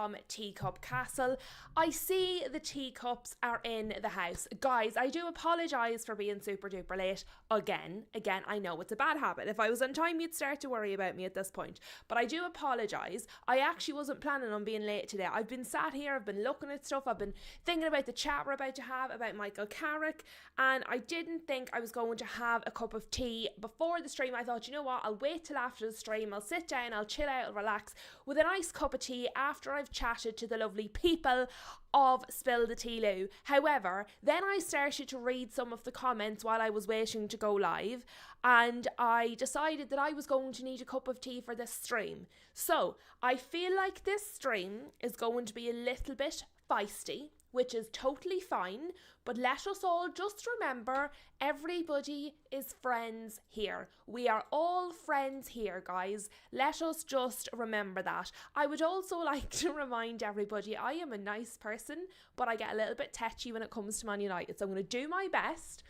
from Teacup Castle. I see the teacups are in the house. Guys, I do apologise for being super duper late again. I know it's a bad habit. If I was on time, you'd start to worry about me at this point. But I do apologise. I actually wasn't planning on being late today. I've been sat here, I've been looking at stuff, I've been thinking about the chat we're about to have about Michael Carrick, and I didn't think I was going to have a cup of tea before the stream. I thought, you know what, I'll wait till after the stream, I'll sit down, I'll chill out, I'll relax with a nice cup of tea after I've chatted to the lovely people of Spill the Tea Lou. However, then I started to read some of the comments while I was waiting to go live, and I decided that I was going to need a cup of tea for this stream. So I feel like this stream is going to be a little bit feisty, which is totally fine, but let us all just remember everybody is friends here. We are all friends here, guys. Let us just remember that. I would also like to remind everybody I am a nice person, but I get a little bit tetchy when it comes to Man United. So I'm going to do my best.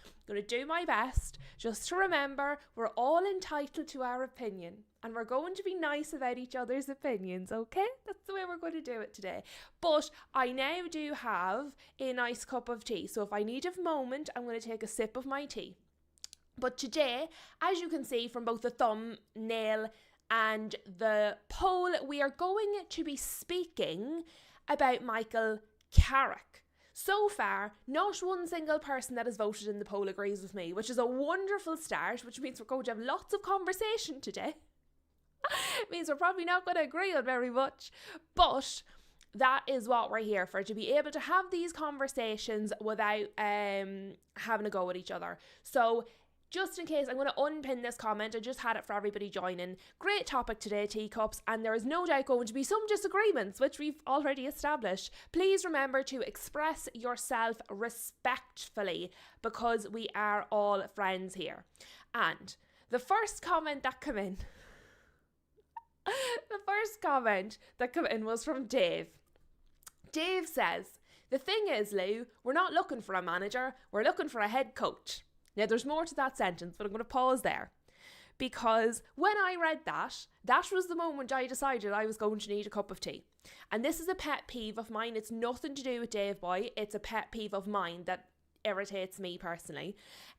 Just to remember we're all entitled to our opinion, and we're going to be nice about each other's opinions, okay? That's the way we're going to do it today. But I now do have a nice cup of tea, so if I need a moment, I'm going to take a sip of my tea. But today, as you can see from both the thumbnail and the poll, we are going to be speaking about Michael Carrick. So far, not one single person that has voted in the poll agrees with me, which is a wonderful start, which means we're going to have lots of conversation today. It means we're probably not going to agree on very much, but that is what we're here for, to be able to have these conversations without having a go at each other. So just in case, I'm going to unpin this comment. I just had it for everybody joining. Great topic today, teacups, and there is no doubt going to be some disagreements, which we've already established. Please remember to express yourself respectfully, because we are all friends here. And the first comment that came in, was from Dave. Dave says, the thing is, Lou, we're not looking for a manager, we're looking for a head coach. Now, there's more to that sentence, but I'm going to pause there, because when I read that, that was the moment I decided I was going to need a cup of tea. And this is a pet peeve of mine. It's nothing to do with Dave Boy. It's a pet peeve of mine that irritates me personally.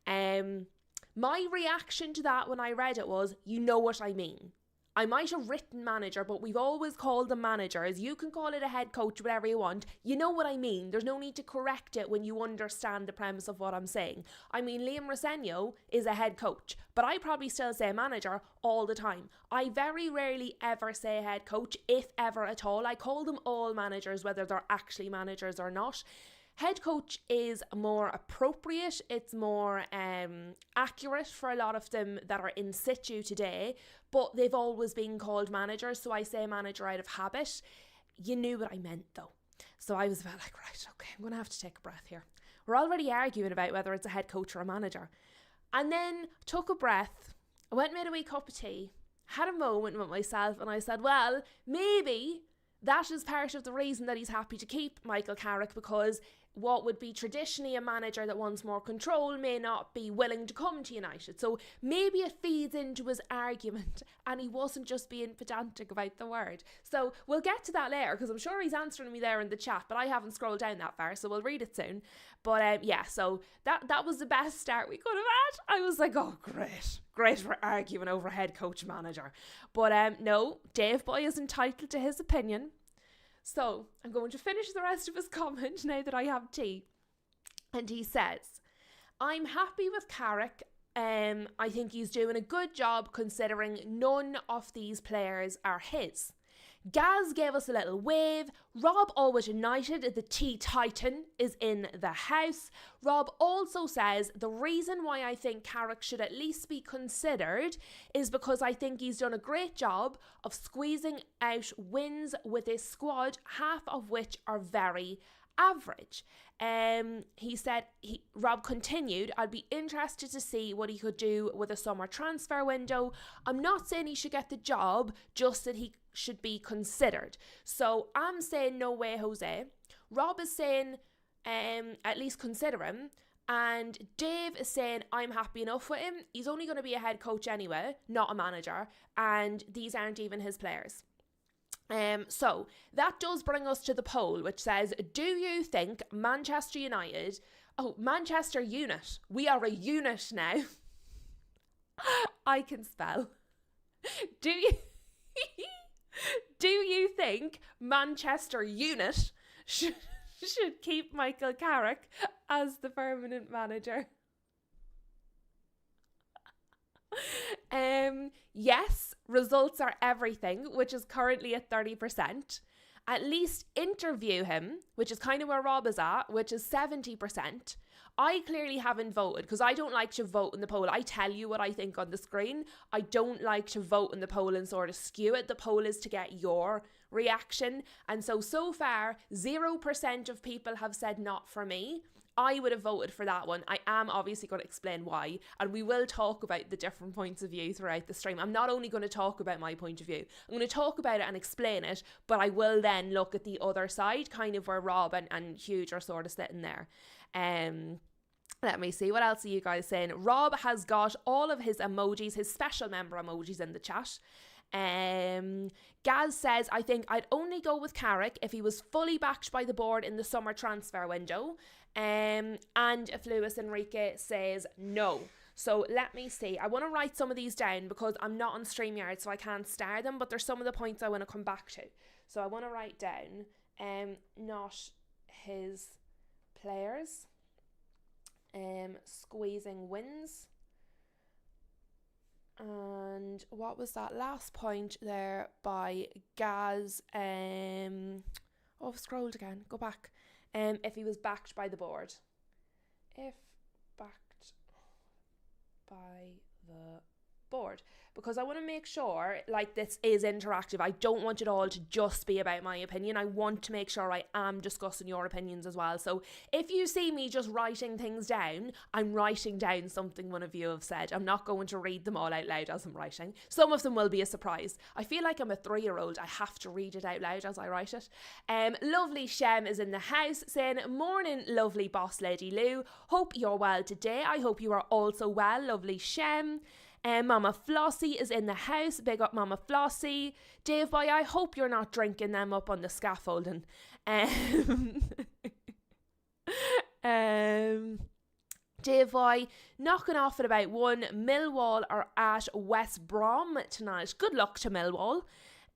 My reaction to that when I read it was, you know what I mean. I might have written manager, but we've always called them managers. You can call it a head coach, whatever you want. You know what I mean. There's no need to correct it when you understand the premise of what I'm saying. I mean, Liam Rosenio is a head coach, but I probably still say manager all the time. I very rarely ever say head coach, if ever at all. I call them all managers, whether they're actually managers or not. Head coach is more appropriate, it's more accurate for a lot of them that are in situ today, but they've always been called managers, so I say manager out of habit. You knew what I meant though. So I was about like, right, okay, I'm going to have to take a breath here. We're already arguing about whether it's a head coach or a manager. And then took a breath, I went and made a wee cup of tea, had a moment with myself, and I said, well, maybe that is part of the reason that he's happy to keep Michael Carrick, because what would be traditionally a manager that wants more control may not be willing to come to United. So maybe it feeds into his argument, and he wasn't just being pedantic about the word. So we'll get to that later, because I'm sure he's answering me there in the chat, but I haven't scrolled down that far, so we'll read it soon. But yeah, so that was the best start we could have had. I was like, oh, great, we're arguing over head coach manager. But no, Dave Boy is entitled to his opinion. So I'm going to finish the rest of his comment now that I have tea. And he says, I'm happy with Carrick. I think he's doing a good job considering none of these players are his. Gaz gave us a little wave. Rob Always United, the Tea Titan, is in the house. Rob also says the reason why I think Carrick should at least be considered is because I think he's done a great job of squeezing out wins with his squad, half of which are very average. Rob continued, I'd be interested to see what he could do with a summer transfer window. I'm not saying he should get the job, just that he should be considered. So I'm saying no way, Jose. Rob is saying at least consider him. And Dave is saying I'm happy enough with him. He's only going to be a head coach anyway, not a manager. And these aren't even his players. So that does bring us to the poll, which says, do you think Manchester United, Manchester unit, we are a unit now. I can spell. Do you think Manchester unit should keep Michael Carrick as the permanent manager? Yes, results are everything, which is currently at 30%. At least interview him, which is kind of where Rob is at, which is 70%. I clearly haven't voted because I don't like to vote in the poll. I tell you what I think on the screen. I don't like to vote in the poll and sort of skew it. The poll is to get your reaction. And so far, 0% of people have said not for me. I would have voted for that one. I am obviously going to explain why, and we will talk about the different points of view throughout the stream. I'm not only going to talk about my point of view, I'm going to talk about it and explain it, but I will then look at the other side, kind of where Rob and Huge are sort of sitting there. Let me see, what else are you guys saying? Rob has got all of his emojis, his special member emojis in the chat. Gaz says, I think I'd only go with Carrick if he was fully backed by the board in the summer transfer window. And if Luis Enrique says no. So let me see. I want to write some of these down because I'm not on StreamYard, so I can't star them, but there's some of the points I want to come back to. So I want to write down not his players. Squeezing wins. And what was that last point there by Gaz? I've scrolled again. Go back. If he was backed by the board. If backed by the board. Because I want to make sure, like, this is interactive. I don't want it all to just be about my opinion. I want to make sure I am discussing your opinions as well. So if you see me just writing things down, I'm writing down something one of you have said. I'm not going to read them all out loud as I'm writing. Some of them will be a surprise. I feel like I'm a 3-year-old. I have to read it out loud as I write it. Lovely Shem is in the house saying, morning, lovely boss lady Lou. Hope you're well today. I hope you are also well, lovely Shem. Mama Flossie is in the house. Big up Mama Flossie. Dave boy, I hope you're not drinking them up on the scaffolding. Dave boy, knocking off at about 1. Millwall are at West Brom tonight. Good luck to Millwall.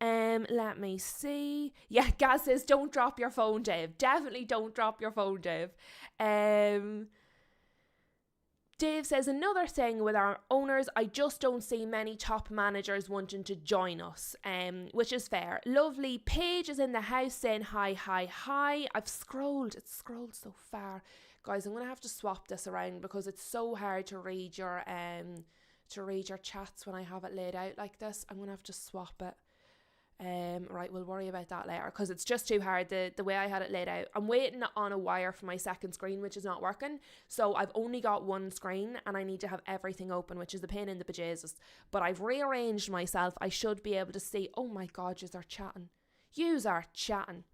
Let me see. Yeah, Gaz says don't drop your phone, Dave. Definitely don't drop your phone, Dave. Dave says, another thing with our owners, I just don't see many top managers wanting to join us, which is fair. Lovely Paige is in the house saying hi. I've scrolled, it's scrolled so far. Guys, I'm going to have to swap this around because it's so hard to read your chats when I have it laid out like this. I'm going to have to swap it. Right, we'll worry about that later because it's just too hard the way I had it laid out. I'm waiting on a wire for my second screen, which is not working. So I've only got one screen and I need to have everything open, which is a pain in the bejesus. But I've rearranged myself. I should be able to see. Oh my God, yous are chatting. Yous are chatting.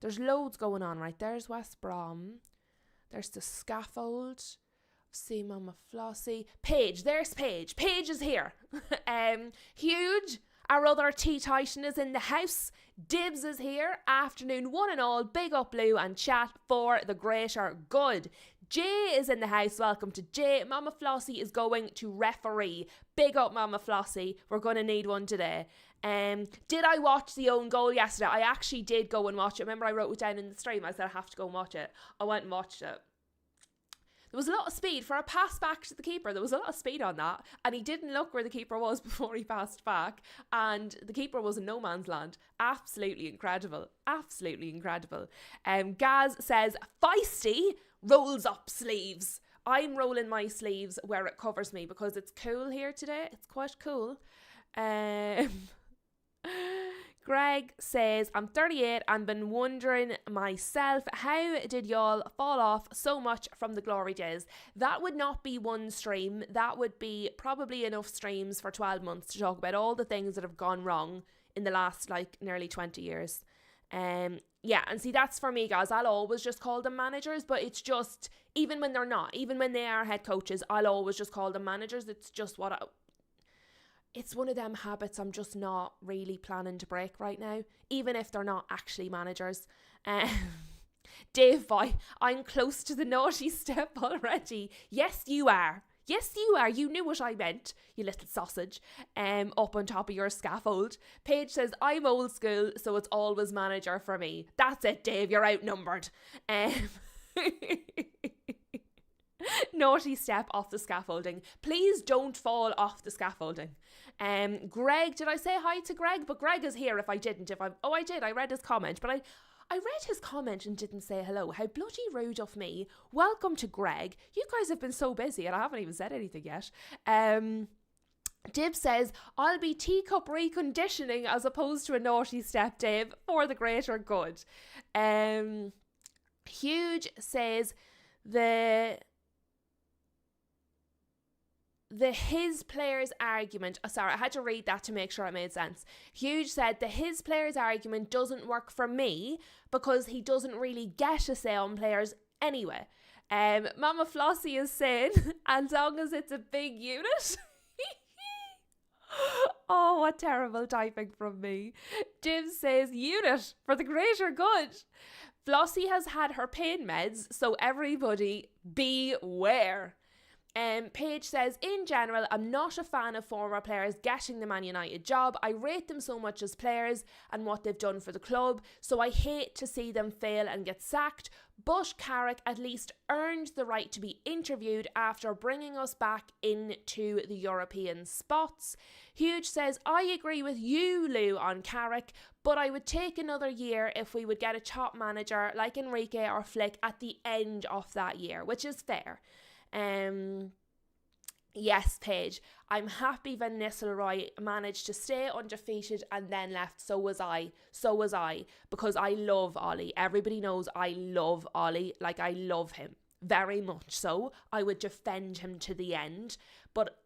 There's loads going on, right? There's West Brom. There's the scaffold. See Mama Flossie. Paige, there's Paige. Paige is here. Huge. Our other tea titan is in the house. Dibs is here. Afternoon one and all. Big up Lou and chat for the greater good. Jay is in the house. Welcome to Jay. Mama Flossie is going to referee. Big up Mama Flossie. We're going to need one today. Did I watch the own goal yesterday? I actually did go and watch it. Remember I wrote it down in the stream. I said I have to go and watch it. I went and watched it. There was a lot of speed for a pass back to the keeper. There was a lot of speed on that. And he didn't look where the keeper was before he passed back. And the keeper was in no man's land. Absolutely incredible. Absolutely incredible. Gaz says, feisty rolls up sleeves. I'm rolling my sleeves where it covers me because it's cool here today. It's quite cool. Greg says, I'm 38 and been wondering myself, how did y'all fall off so much from the glory days? That would not be one stream. That would be probably enough streams for 12 months to talk about all the things that have gone wrong in the last nearly 20 years. Yeah, and see, that's for me, guys. I'll always just call them managers, but it's just, even when they're not, even when they are head coaches, I'll always just call them managers. It's just what it's one of them habits I'm just not really planning to break right now, even if they're not actually managers. Um, Dave Boy, I'm close to the naughty step already. Yes, you are. Yes, you are. You knew what I meant, you little sausage. Up on top of your scaffold. Paige says, I'm old school, so it's always manager for me. That's it, Dave. You're outnumbered. Naughty step off the scaffolding. Please don't fall off the scaffolding. Greg, did I say hi to Greg? But Greg is here if I didn't. I did. I read his comment, but I read his comment and didn't say hello. How bloody rude of me. Welcome to Greg. You guys have been so busy and I haven't even said anything yet. Dib says, I'll be teacup reconditioning as opposed to a naughty step, Dave, for the greater good. Huge says the his players argument, sorry, I had to read that to make sure it made sense. Huge said the his players argument doesn't work for me because he doesn't really get a say on players anyway. Mama Flossie is saying, as long as it's a big unit. Oh, what terrible typing from me. Div says unit for the greater good. Flossie has had her pain meds, so everybody beware. Paige says, in general, I'm not a fan of former players getting the Man United job. I rate them so much as players and what they've done for the club, so I hate to see them fail and get sacked. But Carrick at least earned the right to be interviewed after bringing us back into the European spots. Huge says, I agree with you, Lou, on Carrick, but I would take another year if we would get a top manager like Enrique or Flick at the end of that year, which is fair. Yes, Paige, I'm happy Van Nistelrooy managed to stay undefeated and then left. So was I, because I love Ollie. Everybody knows I love Ollie, like I love him very much, so I would defend him to the end. But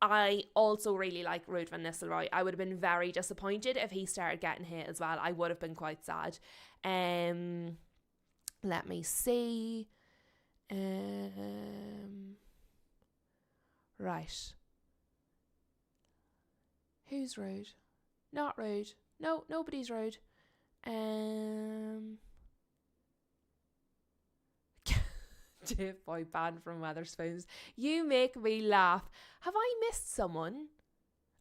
I also really like Ruud Van Nistelrooy. I would have been very disappointed if he started getting hit as well. I would have been quite sad. Let me see. Right. Who's rude? Not rude. No, nobody's rude. Dave Boy banned from Weatherspoons. You make me laugh. Have I missed someone?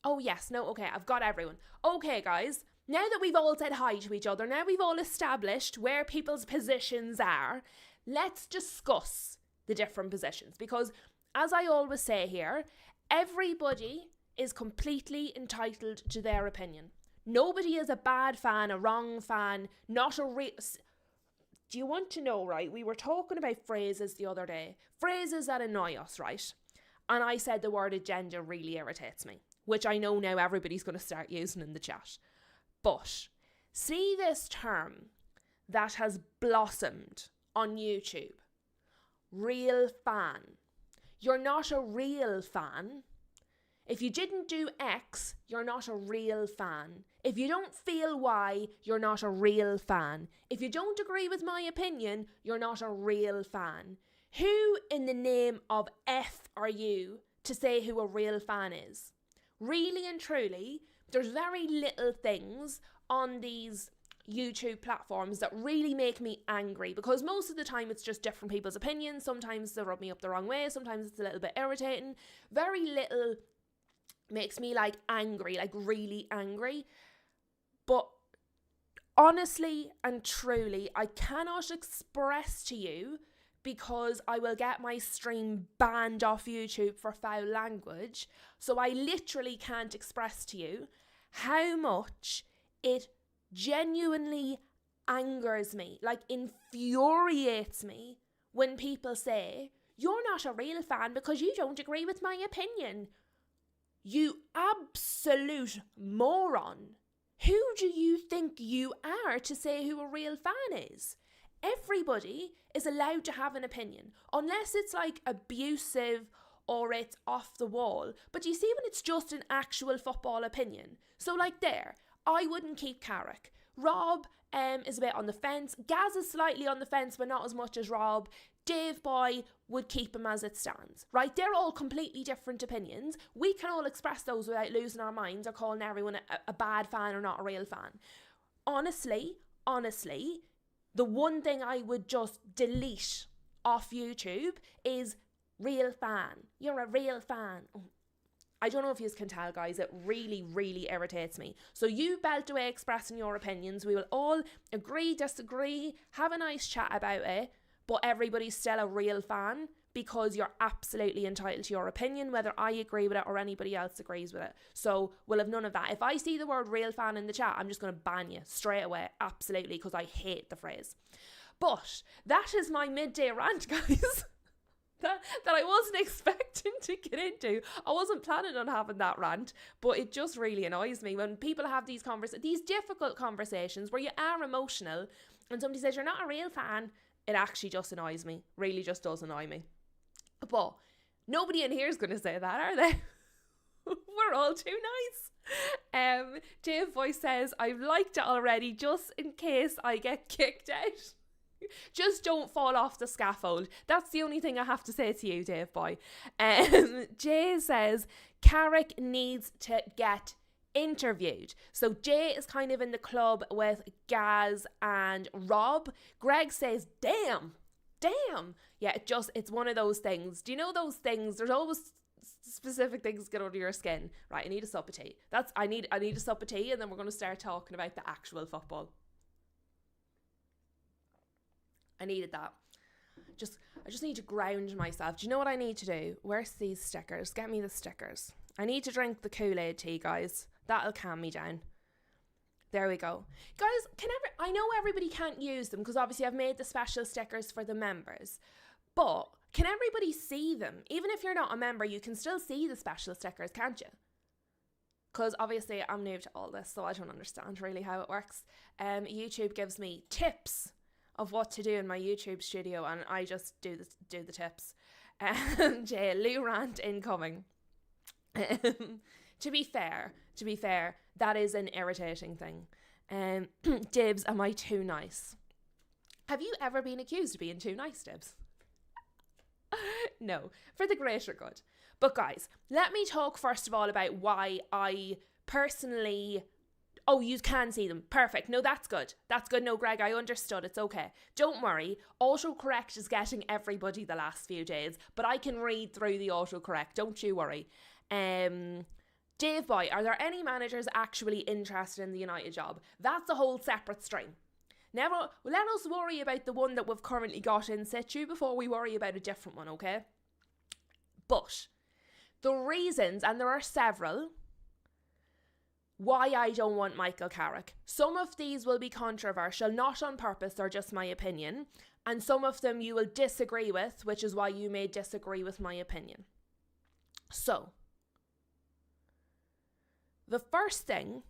Oh yes, no, okay, I've got everyone. Okay, guys, now that we've all said hi to each other, now we've all established where people's positions are, let's discuss the different positions, because as I always say here, everybody is completely entitled to their opinion. Nobody is a bad fan, a wrong fan, not a real... Do you want to know, right? We were talking about phrases the other day. Phrases that annoy us, right? And I said the word agenda really irritates me, which I know now everybody's going to start using in the chat. But see this term that has blossomed on YouTube. Real fan. You're not a real fan. If you didn't do X, you're not a real fan. If you don't feel Y, you're not a real fan. If you don't agree with my opinion, you're not a real fan. Who in the name of F are you to say who a real fan is? Really and truly, there's very little things on these YouTube platforms that really make me angry, because most of the time it's just different people's opinions. Sometimes they rub me up the wrong way, sometimes it's a little bit irritating. Very little makes me like angry, like really angry. But honestly and truly, I cannot express to you, because I will get my stream banned off YouTube for foul language. So I literally can't express to you how much it genuinely angers me, like infuriates me, when people say, you're not a real fan because you don't agree with my opinion. You absolute moron. Who do you think you are to say who a real fan is? Everybody is allowed to have an opinion, unless it's like abusive or it's off the wall. But you see, when it's just an actual football opinion. So like there, I wouldn't keep Carrick. Rob is a bit on the fence. Gaz is slightly on the fence, but not as much as Rob. Dave Boy would keep him as it stands, right? They're all completely different opinions. We can all express those without losing our minds or calling everyone a bad fan or not a real fan. Honestly, the one thing I would just delete off YouTube is real fan. You're a real fan. I don't know if you can tell, guys, it really, really irritates me. So you belt away expressing your opinions. We will all agree, disagree, have a nice chat about it, but everybody's still a real fan because you're absolutely entitled to your opinion, whether I agree with it or anybody else agrees with it. So we'll have none of that. If I see the word real fan in the chat, I'm just going to ban you straight away, absolutely, because I hate the phrase. But that is my midday rant, guys. that I wasn't expecting to get into. I wasn't planning on having that rant, but it just really annoys me when people have these difficult conversations where you are emotional and somebody says you're not a real fan. It actually just annoys me. Really just does annoy me. But nobody in here is going to say that, are they? We're all too nice. Dave Voice says, I've liked it already just in case I get kicked out. Just don't fall off the scaffold. That's the only thing I have to say to you, Dave Boy. Jay says, Carrick needs to get interviewed. So Jay is kind of in the club with Gaz and Rob. Greg says, damn. Yeah, it's one of those things. Do you know those things? There's always specific things get under your skin. Right, I need a sup of tea. I need a sup of tea, and then we're going to start talking about the actual football. I needed that. I just need to ground myself. Do you know what I need to do? Where's these stickers? Get me the stickers. I need to drink the Kool-Aid tea, guys. That'll calm me down. There we go. Guys, I know everybody can't use them because obviously I've made the special stickers for the members. But can everybody see them? Even if you're not a member, you can still see the special stickers, can't you? Because obviously I'm new to all this, so I don't understand really how it works. YouTube gives me tips of what to do in my YouTube studio, and I just do the tips. Jay, Lou rant incoming. To be fair, that is an irritating thing. Dibs, am I too nice? Have you ever been accused of being too nice, Dibs? No, for the greater good. But guys, let me talk first of all about why I personally... Oh, you can see them. Perfect. No, that's good. No, Greg, I understood. It's okay. Don't worry. Autocorrect is getting everybody the last few days, but I can read through the autocorrect. Don't you worry. Dave Boy, are there any managers actually interested in the United job? That's a whole separate stream. Never, let us worry about the one that we've currently got in situ before we worry about a different one, okay? But the reasons, and there are several, why I don't want Michael Carrick. Some of these will be controversial, not on purpose, they're just my opinion. And some of them you will disagree with, which is why you may disagree with my opinion. So, the first thing,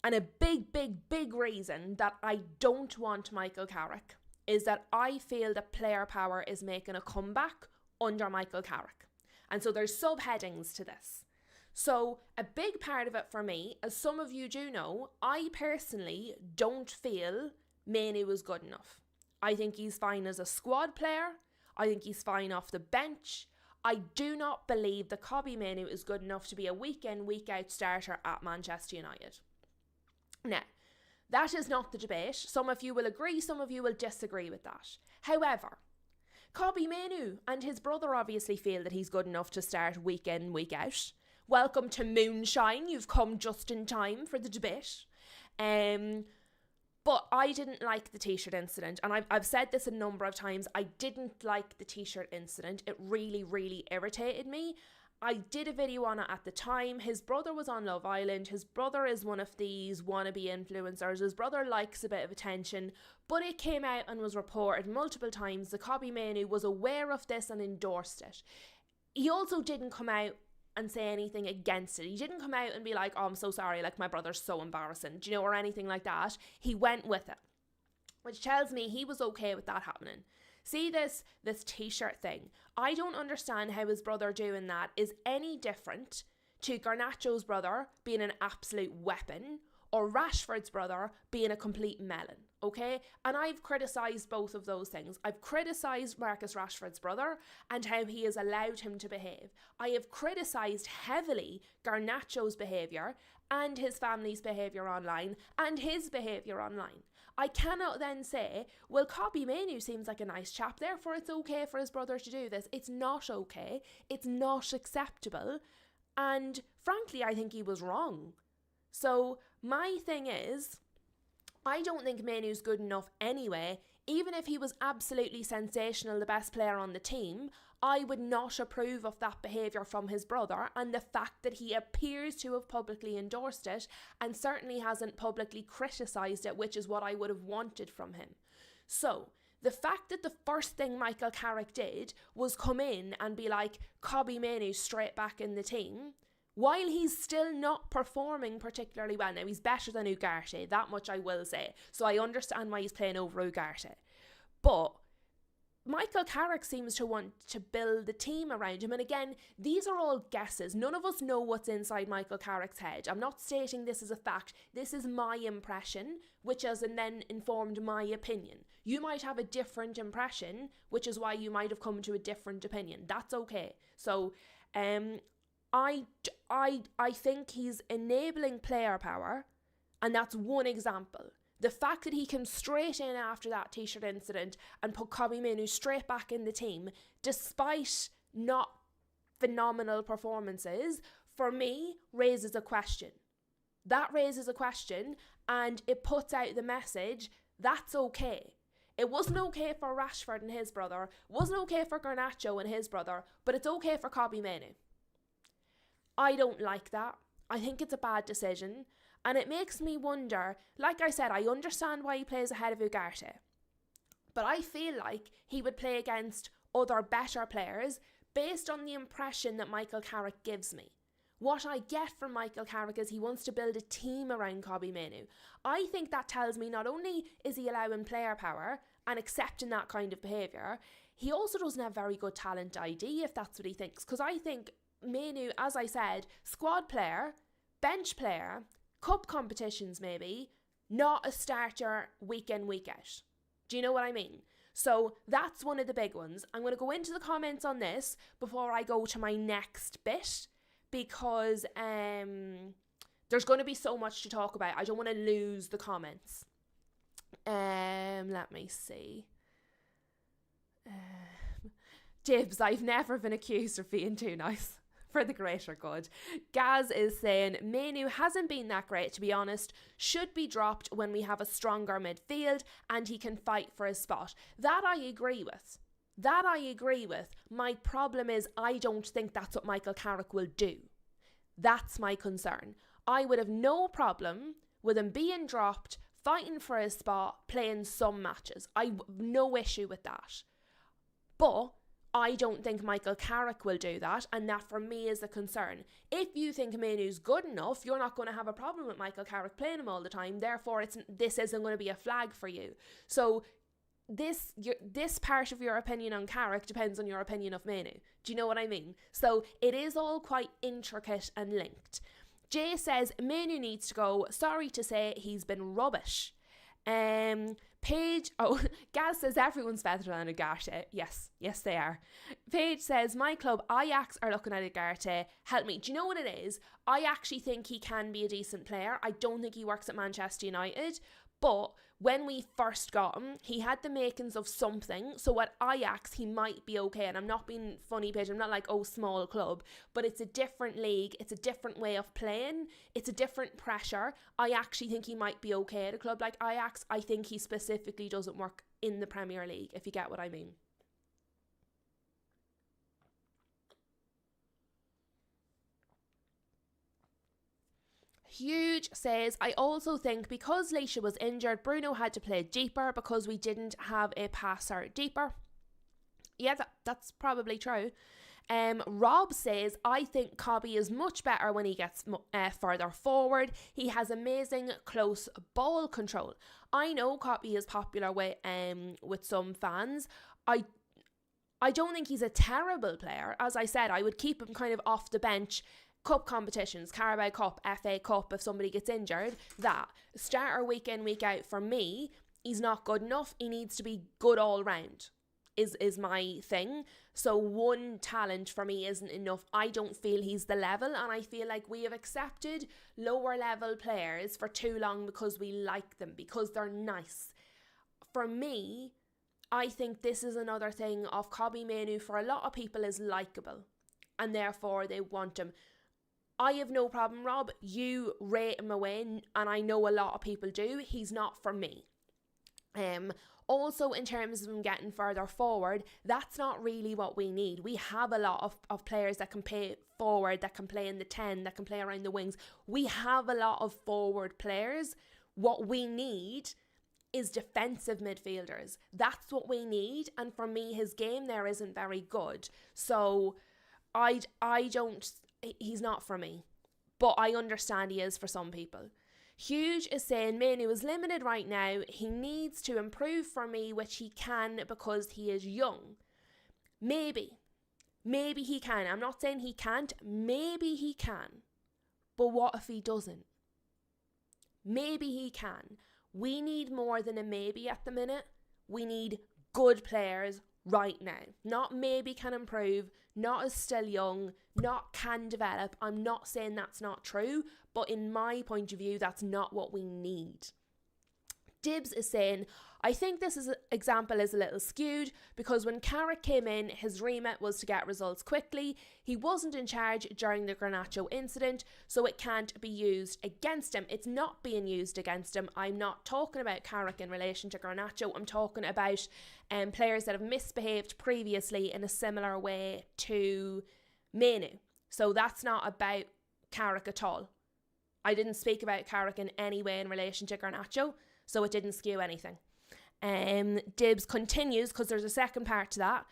and a big reason that I don't want Michael Carrick, is that I feel that player power is making a comeback under Michael Carrick. And so there's subheadings to this. So a big part of it for me, as some of you do know, I personally don't feel Mainoo is good enough. I think he's fine as a squad player. I think he's fine off the bench. I do not believe that Kobbie Mainoo is good enough to be a week in, week out starter at Manchester United. Now, that is not the debate. Some of you will agree, some of you will disagree with that. However, Kobbie Mainoo and his brother obviously feel that he's good enough to start week in, week out. Welcome to Moonshine. You've come just in time for the debate. But I didn't like the t-shirt incident. And I've said this a number of times. I didn't like the t-shirt incident. It really irritated me. I did a video on it at the time. His brother was on Love Island. His brother is one of these wannabe influencers. His brother likes a bit of attention. But it came out and was reported multiple times that Kobbie Mainoo was aware of this and endorsed it. He also didn't come out and say anything against it. He didn't come out and be like, oh, I'm so sorry, like my brother's so embarrassing, do you know, or anything like that. He went with it, which tells me he was okay with that happening. See this t-shirt thing. I don't understand how his brother doing that is any different to Garnacho's brother being an absolute weapon, or Rashford's brother being a complete melon, okay? And I've criticised both of those things. I've criticised Marcus Rashford's brother and how he has allowed him to behave. I have criticised heavily Garnacho's behaviour and his family's behaviour online and his behaviour online. I cannot then say, well, Kobbie Mainoo seems like a nice chap, therefore it's okay for his brother to do this. It's not okay. It's not acceptable. And frankly, I think he was wrong. So my thing is, I don't think Mainoo's good enough anyway. Even if he was absolutely sensational, the best player on the team, I would not approve of that behaviour from his brother, and the fact that he appears to have publicly endorsed it and certainly hasn't publicly criticised it, which is what I would have wanted from him. So the fact that the first thing Michael Carrick did was come in and be like, Kobbie Mainoo straight back in the team, while he's still not performing particularly well. Now, he's better than Ugarte, that much I will say. So I understand why he's playing over Ugarte. But Michael Carrick seems to want to build the team around him. And again, these are all guesses. None of us know what's inside Michael Carrick's head. I'm not stating this as a fact. This is my impression, which has then informed my opinion. You might have a different impression, which is why you might have come to a different opinion. That's okay. So, I think he's enabling player power, and that's one example. The fact that he came straight in after that t-shirt incident and put Kobbie Mainoo straight back in the team, despite not phenomenal performances, for me, raises a question. That raises a question, and it puts out the message, that's okay. It wasn't okay for Rashford and his brother, wasn't okay for Garnacho and his brother, but it's okay for Kobbie Mainoo. I don't like that. I think it's a bad decision. And it makes me wonder, like I said, I understand why he plays ahead of Ugarte. But I feel like he would play against other better players based on the impression that Michael Carrick gives me. What I get from Michael Carrick is he wants to build a team around Kobbie Mainoo. I think that tells me not only is he allowing player power and accepting that kind of behaviour, he also doesn't have very good talent ID if that's what he thinks. Because I think Mainoo, as I said, squad player, bench player, cup competitions maybe, not a starter week in, week out. Do you know what I mean? So that's one of the big ones. I'm going to go into the comments on this before I go to my next bit, because there's going to be so much to talk about. I don't want to lose the comments. Let me see. Dibs, I've never been accused of being too nice. For the greater good. Gaz is saying, Mainoo hasn't been that great, to be honest. Should be dropped when we have a stronger midfield and he can fight for his spot. That I agree with. My problem is I don't think that's what Michael Carrick will do. That's my concern. I would have no problem with him being dropped, fighting for his spot, playing some matches. I have no issue with that. But I don't think Michael Carrick will do that, and that for me is a concern. If you think Mainoo's good enough, you're not going to have a problem with Michael Carrick playing him all the time, therefore this isn't going to be a flag for you. So this part of your opinion on Carrick depends on your opinion of Mainoo. Do you know what I mean? So it is all quite intricate and linked. Jay says, Mainoo needs to go. Sorry to say, he's been rubbish. Gaz says everyone's better than Ugarte. Yes, they are. Paige says, my club Ajax are looking at Ugarte. Help me. Do you know what it is? I actually think he can be a decent player. I don't think he works at Manchester United. But when we first got him, he had the makings of something. So at Ajax, he might be okay. And I'm not being funny, Paige. I'm not like, small club. But it's a different league. It's a different way of playing. It's a different pressure. I actually think he might be okay at a club like Ajax. I think he specifically doesn't work in the Premier League, if you get what I mean. Huge says, I also think because Leisha was injured, Bruno had to play deeper because we didn't have a passer deeper. Yeah, that's probably true. Rob says, I think Kobbie is much better when he gets further forward. He has amazing close ball control. I know Kobbie is popular with some fans. I don't think he's a terrible player. As I said, I would keep him kind of off the bench cup competitions, Carabao Cup, FA Cup, if somebody gets injured, that starter week in, week out, for me, he's not good enough. He needs to be good all round, is my thing. So one talent for me isn't enough. I don't feel he's the level, and I feel like we have accepted lower level players for too long because we like them, because they're nice. For me, I think this is another thing of Kobbie Mainoo for a lot of people is likeable, and therefore they want him. I have no problem, Rob. You rate him away, and I know a lot of people do. He's not for me. Also, in terms of him getting further forward, that's not really what we need. We have a lot of players that can play forward, that can play in the 10, that can play around the wings. We have a lot of forward players. What we need is defensive midfielders. That's what we need. And for me, his game there isn't very good. So he's not for me. But I understand he is for some people. Huge is saying Mainoo is limited right now. He needs to improve for me, which he can because he is young. Maybe he can. I'm not saying he can't. Maybe he can. But what if he doesn't? Maybe he can. We need more than a maybe at the minute. We need good players right now. Not maybe can improve, not is still young, not can develop. I'm not saying that's not true, but in my point of view, that's not what we need. Dibs is saying, I think this example is a little skewed because when Carrick came in, his remit was to get results quickly. He wasn't in charge during the Garnacho incident, so it can't be used against him. It's not being used against him. I'm not talking about Carrick in relation to Garnacho. I'm talking about players that have misbehaved previously in a similar way to Mainoo. So that's not about Carrick at all. I didn't speak about Carrick in any way in relation to Garnacho, so it didn't skew anything. Dibs continues because there's a second part to that,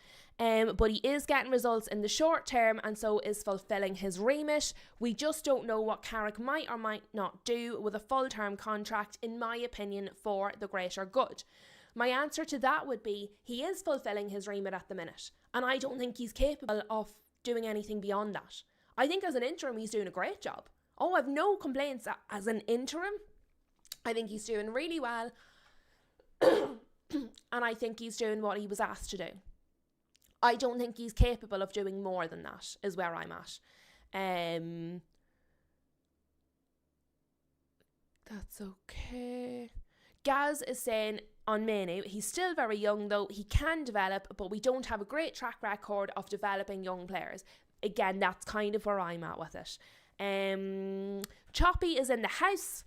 but he is getting results in the short term and so is fulfilling his remit. We just don't know what Carrick might or might not do with a full-term contract, in my opinion, for the greater good. My answer to that would be he is fulfilling his remit at the minute, and I don't think he's capable of doing anything beyond that. I think as an interim he's doing a great job. Oh, I've no complaints as an interim. I think he's doing really well. And I think he's doing what he was asked to do. I don't think he's capable of doing more than that, is where I'm at. That's okay. Gaz is saying on Mainoo, he's still very young though, he can develop, but we don't have a great track record of developing young players. Again, that's kind of where I'm at with it. Choppy is in the house.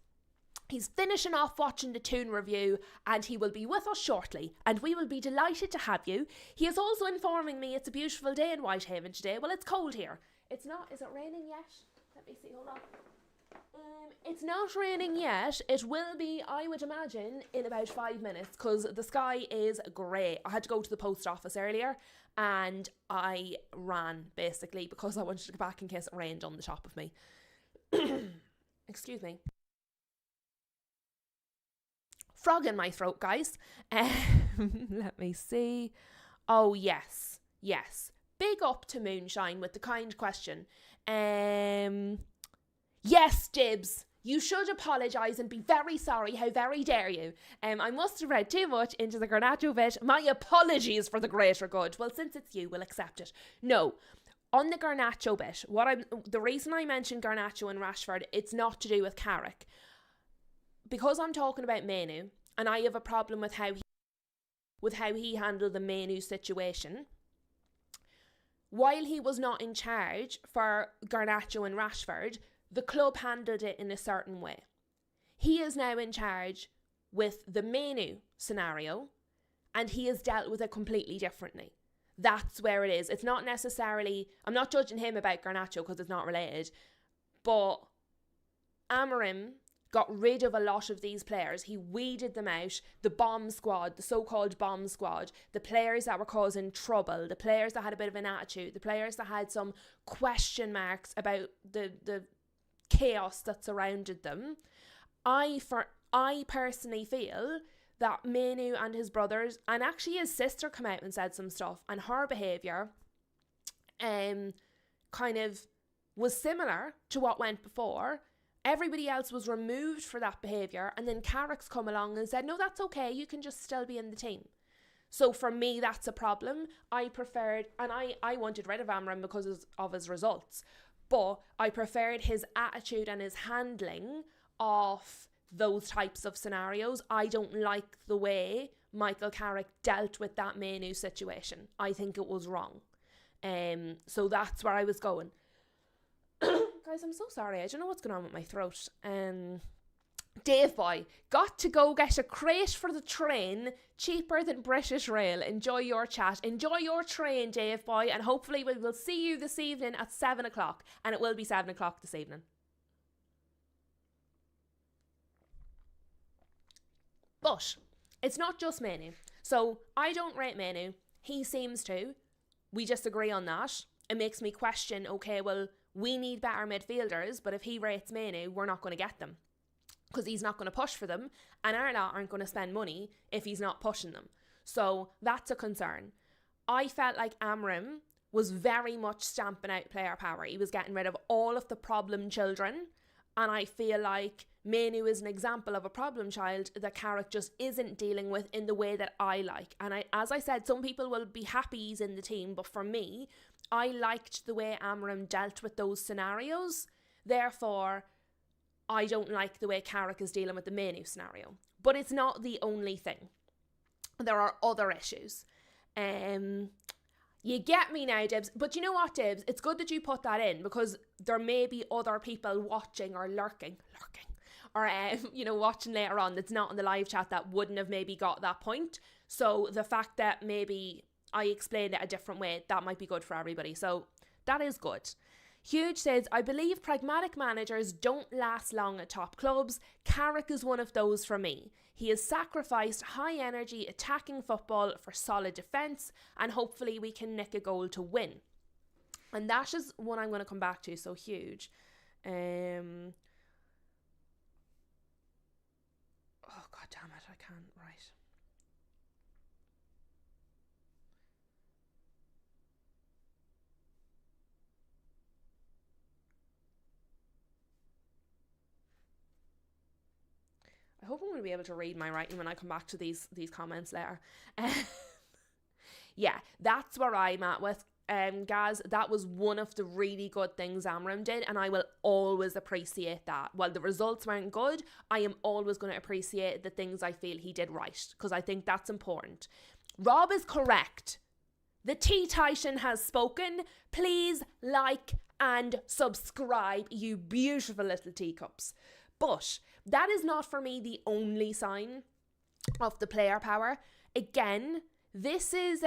He's finishing off watching the Toon review and he will be with us shortly and we will be delighted to have you. He is also informing me it's a beautiful day in Whitehaven today. Well, it's cold here. It's not. Is it raining yet? Let me see. Hold on. It's not raining yet. It will be, I would imagine, in about 5 minutes because the sky is grey. I had to go to the post office earlier and I ran basically because I wanted to go back in case it rained on the top of me. Excuse me. Frog in my throat, guys. Let me see. Oh, yes. Big up to Moonshine with the kind question. Yes, Dibs. You should apologise and be very sorry. How very dare you? I must have read too much into the Garnacho bit. My apologies for the greater good. Well, since it's you, we'll accept it. No. On the Garnacho bit, the reason I mentioned Garnacho and Rashford, it's not to do with Carrick. Because I'm talking about Mainoo, and I have a problem with how he handled the Mainoo situation. While he was not in charge for Garnacho and Rashford, the club handled it in a certain way. He is now in charge with the Mainoo scenario, and he has dealt with it completely differently. That's where it is. It's not necessarily, I'm not judging him about Garnacho because it's not related, but Amorim got rid of a lot of these players. He weeded them out. The bomb squad, the so-called bomb squad, the players that were causing trouble, the players that had a bit of an attitude, the players that had some question marks about the chaos that surrounded them. I personally feel that Mainoo and his brothers, and actually his sister, come out and said some stuff, and her behaviour kind of was similar to what went before. Everybody else was removed for that behaviour, and then Carrick's come along and said, no, that's okay, you can just still be in the team. So for me, that's a problem. I preferred, and I wanted rid of Amram because of his results, but I preferred his attitude and his handling of those types of scenarios. I don't like the way Michael Carrick dealt with that Manu situation. I think it was wrong. So that's where I was going. Guys, I'm so sorry. I don't know what's going on with my throat. Dave boy, got to go get a crate for the train, cheaper than British Rail. Enjoy your chat. Enjoy your train, Dave boy, and hopefully we will see you this evening at 7 o'clock. And it will be 7 o'clock this evening. But it's not just Manu. So I don't rate Manu. He seems to. We just agree on that. It makes me question, okay, well, we need better midfielders, but if he rates Manu, we're not going to get them. Because he's not going to push for them, and our lot aren't going to spend money if he's not pushing them. So that's a concern. I felt like Amram was very much stamping out player power. He was getting rid of all of the problem children, and I feel like Manu is an example of a problem child that Carrick just isn't dealing with in the way that I like. And as I said, some people will be happy he's in the team, but for me, I liked the way Amram dealt with those scenarios. Therefore, I don't like the way Carrick is dealing with the Manu scenario. But it's not the only thing. There are other issues. You get me now, Dibs. But you know what, Dibs? It's good that you put that in, because there may be other people watching or lurking, or watching later on that's not in the live chat that wouldn't have maybe got that point. So the fact that maybe I explained it a different way, that might be good for everybody. So that is good. Huge says, I believe pragmatic managers don't last long at top clubs. Carrick is one of those for me. He has sacrificed high energy attacking football for solid defence, and hopefully we can nick a goal to win. And that is one I'm going to come back to, so Huge. Oh, god damn it, I can't write. I hope I'm going to be able to read my writing when I come back to these comments later. Yeah, that's where I'm at with Gaz. That was one of the really good things Amram did, and I will always appreciate that. While the results weren't good, I am always going to appreciate the things I feel he did right, because I think that's important. Rob is correct. The Tea Titan has spoken. Please like and subscribe, you beautiful little teacups. But that is not for me the only sign of the player power. Again, this is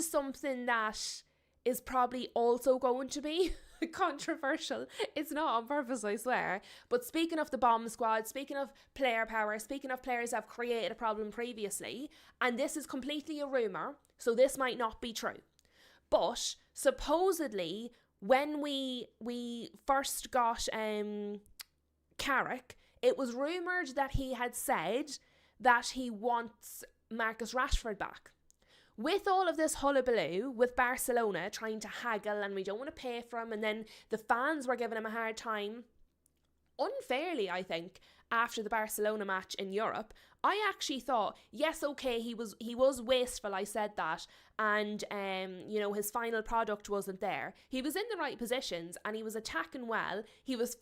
something that is probably also going to be controversial. It's not on purpose, I swear. But speaking of the bomb squad, speaking of player power, speaking of players that have created a problem previously, and this is completely a rumour, so this might not be true. But supposedly, when we first got Carrick, it was rumoured that he had said that he wants Marcus Rashford back. With all of this hullabaloo, with Barcelona trying to haggle and we don't want to pay for him, and then the fans were giving him a hard time, unfairly I think, after the Barcelona match in Europe, I actually thought, yes, okay, he was wasteful, I said that, and his final product wasn't there. He was in the right positions and he was attacking well. He was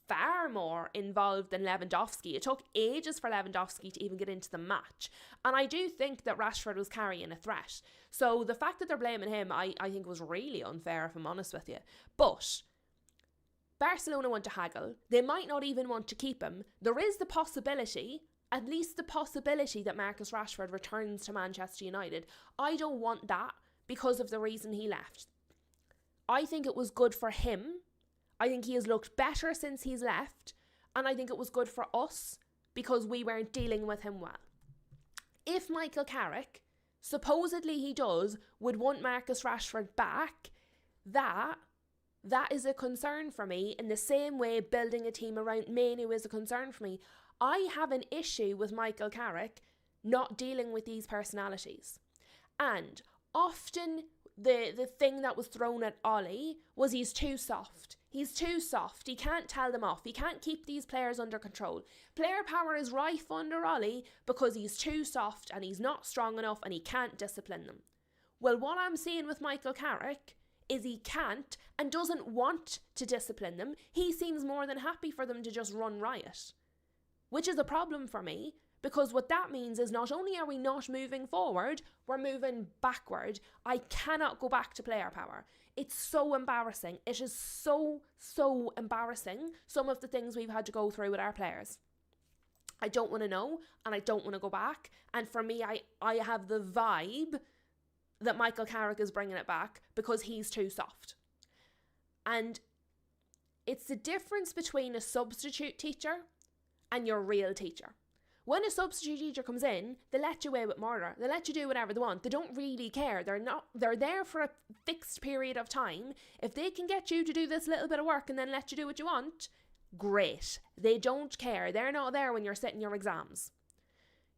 far more involved than Lewandowski. It took ages for Lewandowski to even get into the match, and I do think that Rashford was carrying a threat. So the fact that they're blaming him, I think was really unfair, if I'm honest with you. But Barcelona want to haggle. They might not even want to keep him. There is the possibility, at least the possibility, that Marcus Rashford returns to Manchester United. I don't want that because of the reason he left. I think it was good for him. I think he has looked better since he's left. And I think it was good for us because we weren't dealing with him well. If Michael Carrick, supposedly he does, would want Marcus Rashford back, that is a concern for me, in the same way building a team around Manu is a concern for me. I have an issue with Michael Carrick not dealing with these personalities. And often the thing that was thrown at Ollie was he's too soft. He's too soft. He can't tell them off. He can't keep these players under control. Player power is rife under Ollie because he's too soft and he's not strong enough and he can't discipline them. Well, what I'm seeing with Michael Carrick is he can't and doesn't want to discipline them. He seems more than happy for them to just run riot, which is a problem for me. Because what that means is not only are we not moving forward, we're moving backward. I cannot go back to player power. It's so embarrassing. It is so embarrassing, some of the things we've had to go through with our players. I don't want to know, and I don't want to go back. And for me, I have the vibe that Michael Carrick is bringing it back because he's too soft. And it's the difference between a substitute teacher and your real teacher. When a substitute teacher comes in, they let you away with murder. They let you do whatever they want. They don't really care. They're there for a fixed period of time. If they can get you to do this little bit of work and then let you do what you want, great. They don't care. They're not there when you're sitting your exams.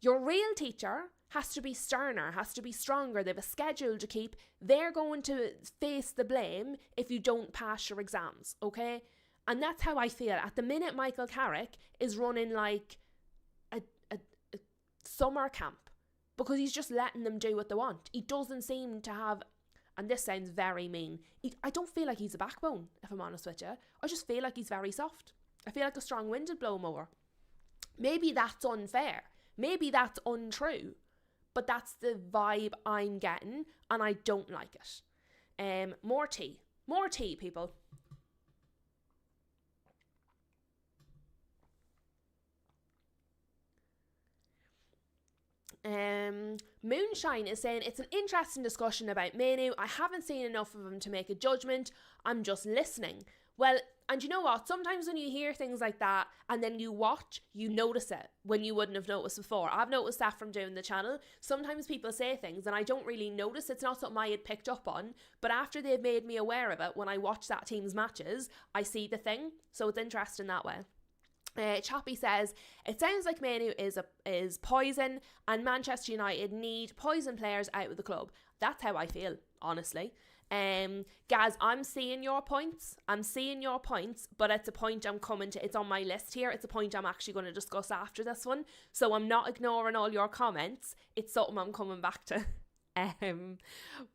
Your real teacher has to be sterner, has to be stronger. They have a schedule to keep. They're going to face the blame if you don't pass your exams, okay? And that's how I feel. At the minute, Michael Carrick is running like a summer camp because he's just letting them do what they want. He doesn't seem to have, and this sounds very mean, I don't feel like he's a backbone, if I'm honest with you. I just feel like he's very soft. I feel like a strong wind would blow him over. Maybe that's unfair. Maybe that's untrue. But that's the vibe I'm getting, and I don't like it. More tea. More tea, people. Moonshine is saying, it's an interesting discussion about Manu. I haven't seen enough of him to make a judgment. I'm just listening. Well, and you know what? Sometimes when you hear things like that and then you watch, you notice it when you wouldn't have noticed before. I've noticed that from doing the channel. Sometimes people say things and I don't really notice. It's not something I had picked up on. But after they've made me aware of it, when I watch that team's matches, I see the thing. So it's interesting that way. Choppy says, it sounds like Manu is poison and Manchester United need poison players out of the club. That's how I feel, honestly. Gaz, I'm seeing your points, but it's a point I'm coming to. It's on my list here. It's a point I'm actually going to discuss after this one. So I'm not ignoring all your comments. It's something I'm coming back to.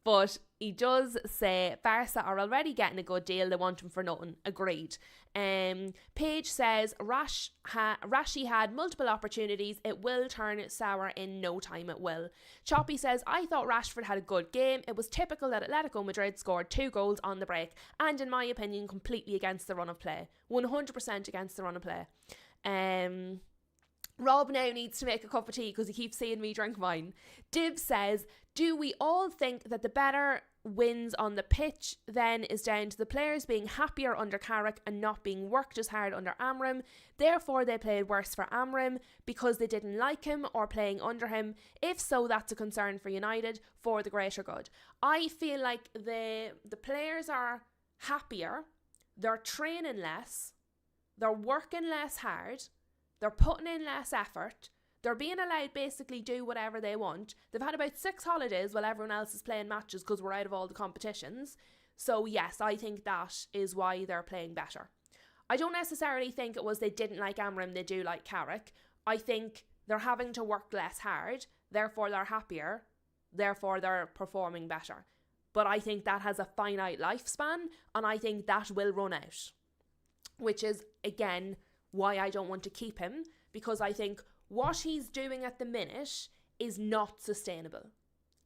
But he does say Barca are already getting a good deal. They want him for nothing. Agreed. Paige says Rashi had multiple opportunities. It will turn sour in no time. It will. Choppy says, I thought Rashford had a good game. It was typical that Atletico Madrid scored 2 goals on the break, and in my opinion completely against the run of play. 100% against the run of play. Rob now needs to make a cup of tea because he keeps seeing me drink mine. Dib says, do we all think that the better wins on the pitch then is down to the players being happier under Carrick and not being worked as hard under Amram? Therefore they played worse for Amram because they didn't like him or playing under him. If so, that's a concern for United for the greater good. I feel like the players are happier, they're training less, they're working less hard, they're putting in less effort. They're being allowed basically do whatever they want. They've had about 6 holidays while everyone else is playing matches because we're out of all the competitions. So yes, I think that is why they're playing better. I don't necessarily think it was they didn't like Amram, they do like Carrick. I think they're having to work less hard, therefore they're happier, therefore they're performing better. But I think that has a finite lifespan and I think that will run out. Which is, again, why I don't want to keep him, because I think what he's doing at the minute is not sustainable.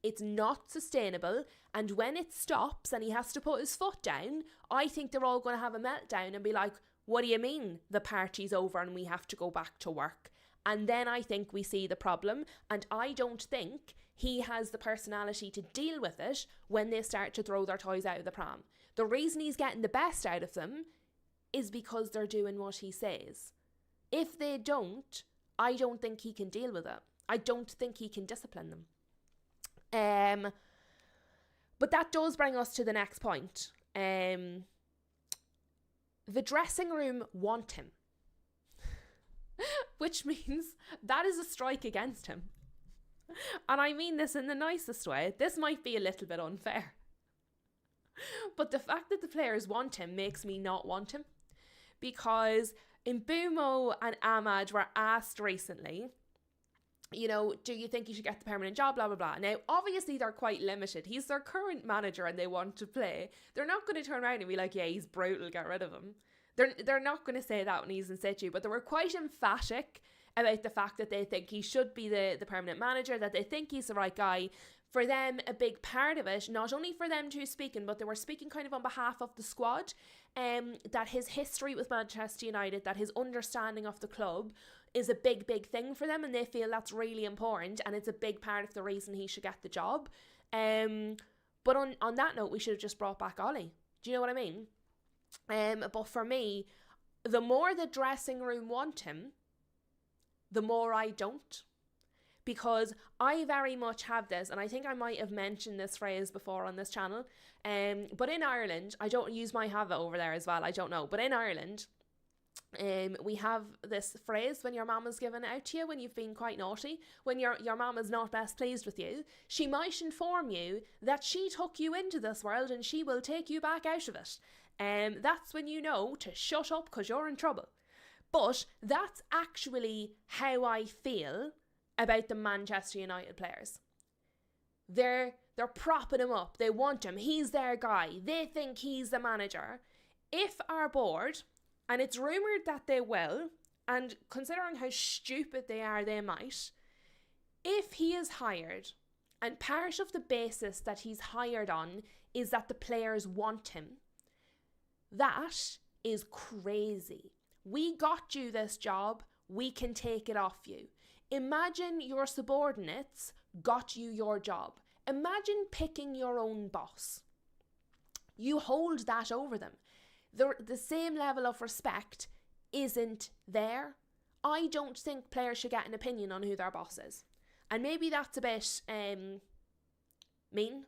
It's not sustainable, and when it stops and he has to put his foot down, I think they're all going to have a meltdown and be like, what do you mean the party's over and we have to go back to work? And then I think we see the problem, and I don't think he has the personality to deal with it when they start to throw their toys out of the pram. The reason he's getting the best out of them is because they're doing what he says. If they don't, I don't think he can deal with it. I don't think he can discipline them. But that does bring us to the next point. The dressing room want him. Which means that is a strike against him. And I mean this in the nicest way. This might be a little bit unfair. But the fact that the players want him makes me not want him. Because Mbumo and Ahmad were asked recently, you know, do you think you should get the permanent job, blah, blah, blah. Now, obviously, they're quite limited. He's their current manager and they want to play. They're not going to turn around and be like, yeah, he's brutal, get rid of him. They're not going to say that when he's in situ, but they were quite emphatic about the fact that they think he should be the permanent manager, that they think he's the right guy. For them, a big part of it, not only for them two speaking, but they were speaking kind of on behalf of the squad, that his history with Manchester United, that his understanding of the club is a big, big thing for them, and they feel that's really important, and it's a big part of the reason he should get the job. But on that note, we should have just brought back Ollie. Do you know what I mean? But for me, the more the dressing room want him, the more I don't. Because I very much have this, and I think I might have mentioned this phrase before on this channel, but in Ireland, I don't use my have it over there as well, I don't know, but in Ireland, we have this phrase when your mama's given it out to you when you've been quite naughty, when your mama's not best pleased with you, she might inform you that she took you into this world and she will take you back out of it. That's when you know to shut up because you're in trouble. But that's actually how I feel about the Manchester United players. They're propping him up. They want him. He's their guy. They think he's the manager. If our board, and it's rumoured that they will, and considering how stupid they are, they might, if he is hired, and part of the basis that he's hired on is that the players want him, that is crazy. We got you this job. We can take it off you. Imagine your subordinates got you your job. Imagine picking your own boss. You hold that over them. The same level of respect isn't there. I don't think players should get an opinion on who their boss is. And maybe that's a bit mean.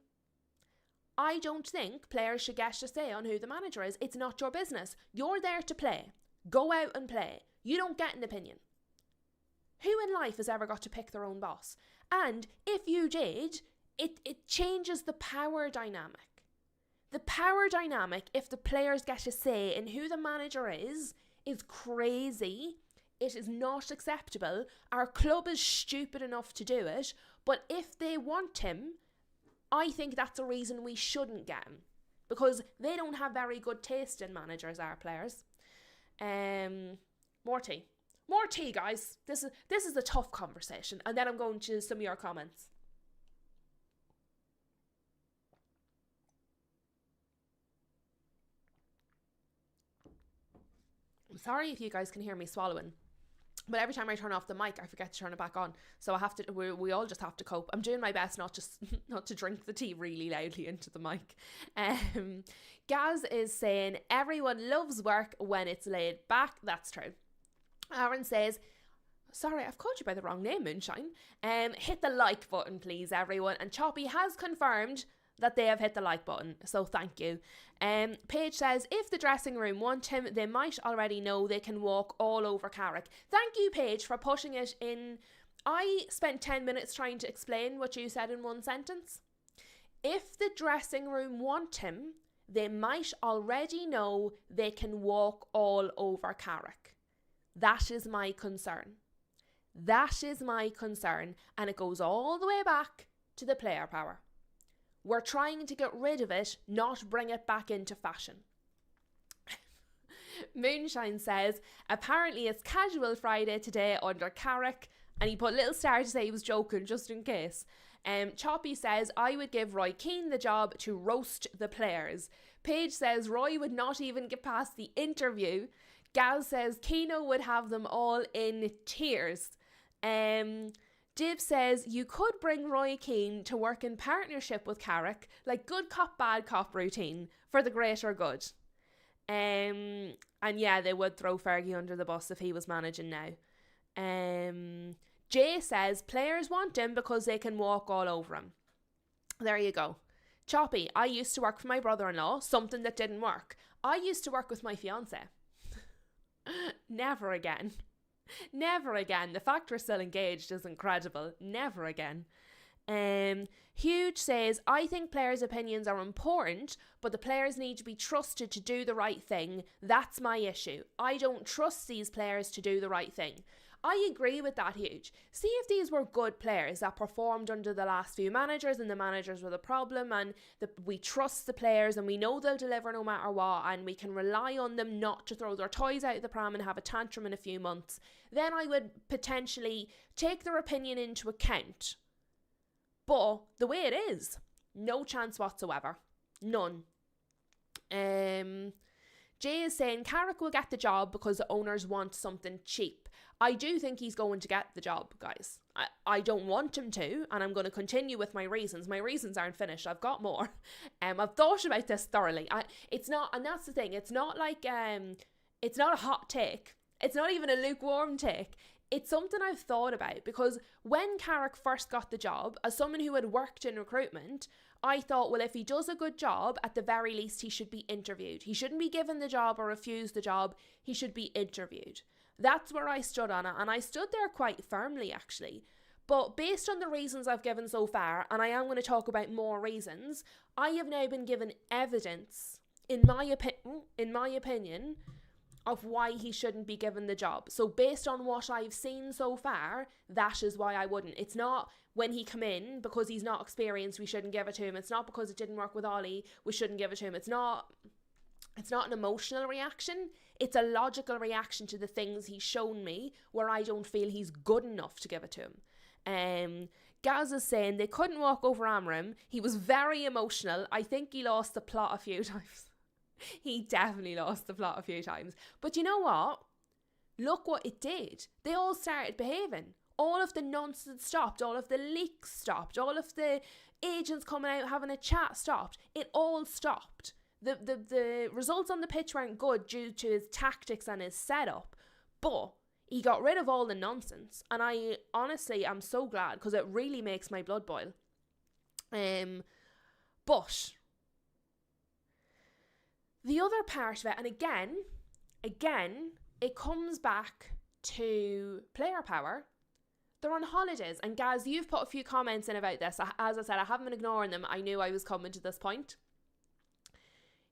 I don't think players should get a say on who the manager is. It's not your business. You're there to play. Go out and play. You don't get an opinion. Who in life has ever got to pick their own boss? And if you did, it changes the power dynamic. The power dynamic, if the players get a say in who the manager is crazy. It is not acceptable. Our club is stupid enough to do it. But if they want him, I think that's a reason we shouldn't get him. Because they don't have very good taste in managers, our players. More tea. More tea, guys. This is a tough conversation. And then I'm going to some of your comments. I'm sorry if you guys can hear me swallowing. But every time I turn off the mic, I forget to turn it back on. So I have to. We all just have to cope. I'm doing my best not to drink the tea really loudly into the mic. Gaz is saying everyone loves work when it's laid back. That's true. Aaron says, sorry, I've called you by the wrong name, Moonshine. Hit the like button, please, everyone. And Choppy has confirmed that they have hit the like button, so thank you. Paige says, if the dressing room want him, they might already know they can walk all over Carrick. Thank you, Paige, for putting it in. I spent 10 minutes trying to explain what you said in one sentence. If the dressing room want him, they might already know they can walk all over Carrick. That is my concern. That is my concern, and it goes all the way back to the player power. We're trying to get rid of it, not bring it back into fashion. Moonshine says, apparently it's casual Friday today under Carrick, and he put a little star to say he was joking just in case. Choppy says, I would give Roy Keane the job to roast the players. Paige says, Roy would not even get past the interview. Gaz says, Keno would have them all in tears. Div says, you could bring Roy Keane to work in partnership with Carrick, like good cop, bad cop routine for the greater good. And yeah, they would throw Fergie under the bus if he was managing now. Jay says, players want him because they can walk all over him. There you go. Choppy, I used to work for my brother-in-law, something that didn't work. I used to work with my fiance. Never again. Never again. The fact we're still engaged is incredible. Never again. Huge says, I think players' opinions are important, but the players need to be trusted to do the right thing. That's my issue. I don't trust these players to do the right thing. I agree with that, Huge. See if these were good players that performed under the last few managers and the managers were the problem, and we trust the players and we know they'll deliver no matter what, and we can rely on them not to throw their toys out of the pram and have a tantrum in a few months, then I would potentially take their opinion into account. But the way it is, no chance whatsoever. None. Jay is saying Carrick will get the job because the owners want something cheap. I do think he's going to get the job, guys. I don't want him to, and I'm going to continue with my reasons. My reasons aren't finished. I've got more. I've thought about this thoroughly. It's not, and that's the thing. It's not like it's not a hot take. It's not even a lukewarm take. It's something I've thought about, because when Carrick first got the job, as someone who had worked in recruitment, I thought, well, if he does a good job, at the very least, he should be interviewed. He shouldn't be given the job or refuse the job. He should be interviewed. That's where I stood on it, and I stood there quite firmly, actually. But based on the reasons I've given so far, and I am going to talk about more reasons, I have now been given evidence, in my opinion, of why he shouldn't be given the job. So based on what I've seen so far, that is why I wouldn't. It's not when he come in, because he's not experienced, we shouldn't give it to him. It's not because it didn't work with Ollie, we shouldn't give it to him. It's not an emotional reaction. It's a logical reaction to the things he's shown me where I don't feel he's good enough to give it to him. Gaz is saying they couldn't walk over Amram. He was very emotional. I think he lost the plot a few times. He definitely lost the plot a few times. But you know what? Look what it did. They all started behaving. All of the nonsense stopped. All of the leaks stopped. All of the agents coming out having a chat stopped. It all stopped. The results on the pitch weren't good due to his tactics and his setup. But he got rid of all the nonsense. And I honestly am so glad, because it really makes my blood boil. But the other part of it, and again, it comes back to player power. They're on holidays. And Gaz, you've put a few comments in about this. As I said, I haven't been ignoring them. I knew I was coming to this point.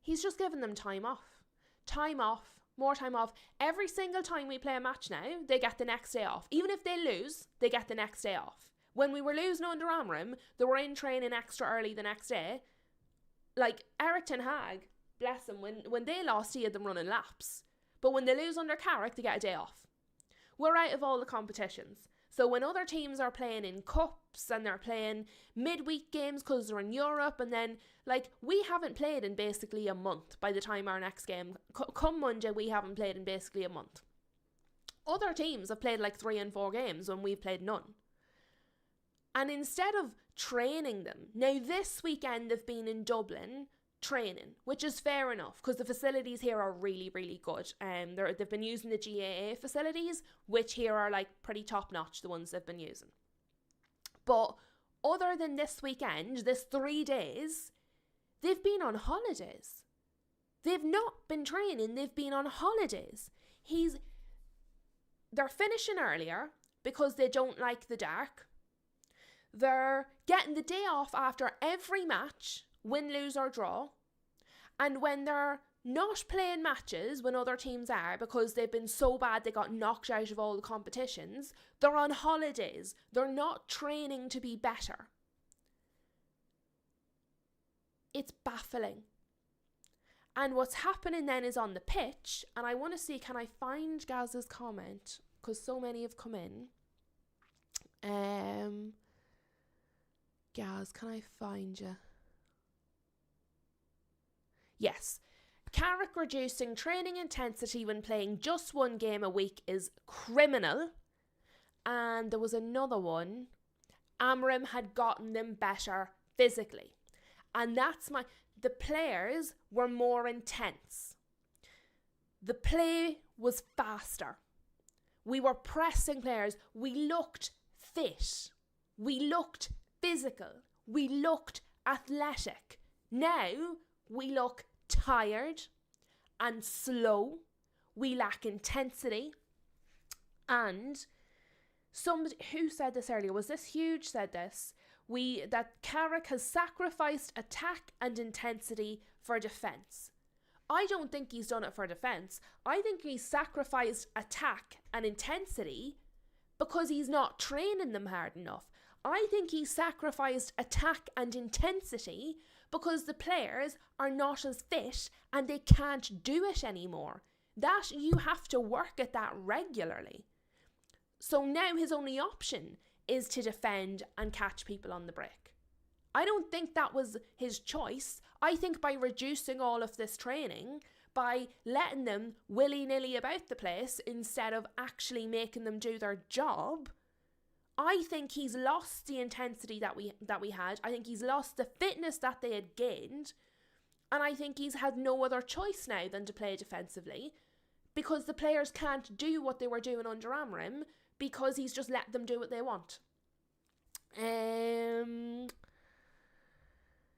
He's just given them time off. Time off. More time off. Every single time we play a match now, they get the next day off. Even if they lose, they get the next day off. When we were losing under Amram, they were in training extra early the next day. Like Eric Ten Hag, bless him, when they lost, he had them running laps. But when they lose under Carrick, they get a day off. We're out of all the competitions. So when other teams are playing in cups and they're playing midweek games because they're in Europe, and then, like, we haven't played in basically a month by the time our next game, come Monday, we haven't played in basically a month. Other teams have played like 3 and 4 games when we've played none. And instead of training them, now this weekend they've been in Dublin training, which is fair enough because the facilities here are really, really good. They've been using the GAA facilities, which here are like pretty top notch, the ones they've been using. But other than this weekend, this 3 days, they've been on holidays. They've not been training, they've been on holidays. They're finishing earlier because they don't like the dark. They're getting the day off after every match, win, lose or draw. And when they're not playing matches when other teams are, because they've been so bad they got knocked out of all the competitions, they're on holidays. They're not training to be better. It's baffling. And what's happening then is on the pitch, and I want to see, can I find Gaz's comment? Because so many have come in. Gaz, can I find you? Yes. Carrick reducing training intensity when playing just 1 game a week is criminal. And there was another one. Amram had gotten them better physically. And the players were more intense. The play was faster. We were pressing players. We looked fit. We looked physical. We looked athletic. Now we look tired and slow. We lack intensity. And somebody who said this earlier, was this Huge said this? that Carrick has sacrificed attack and intensity for defence. I don't think he's done it for defence. I think he's sacrificed attack and intensity because he's not training them hard enough. I think he's sacrificed attack and intensity because the players are not as fit and they can't do it anymore. That you have to work at that regularly. So now his only option is to defend and catch people on the break. I don't think that was his choice. I think by reducing all of this training, by letting them willy-nilly about the place instead of actually making them do their job, I think he's lost the intensity that we had. I think he's lost the fitness that they had gained. And I think he's had no other choice now than to play defensively because the players can't do what they were doing under Amram because he's just let them do what they want.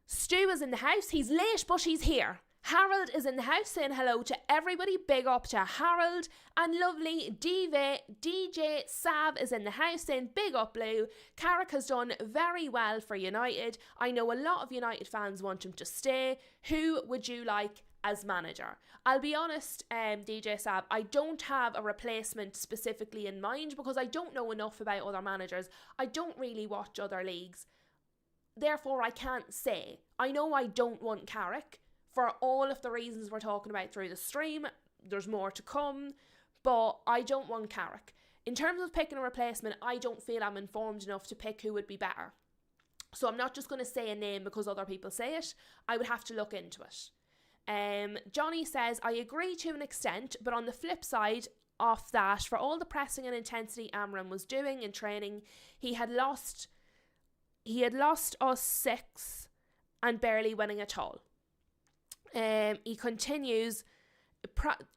Stu is in the house. He's late, but he's here. Harold is in the house saying hello to everybody. Big up to Harold. And lovely DJ Sav is in the house saying big up Lou. Carrick has done very well for United. I know a lot of United fans want him to stay. Who would you like as manager? I'll be honest, DJ Sav, I don't have a replacement specifically in mind because I don't know enough about other managers. I don't really watch other leagues. Therefore, I can't say. I know I don't want Carrick for all of the reasons we're talking about through the stream. There's more to come, but I don't want Carrick. In terms of picking a replacement, I don't feel I'm informed enough to pick who would be better. So I'm not just going to say a name because other people say it. I would have to look into it. Johnny says, I agree to an extent, but on the flip side of that, for all the pressing and intensity Amram was doing in training, he had lost us 6 and barely winning at all. He continues,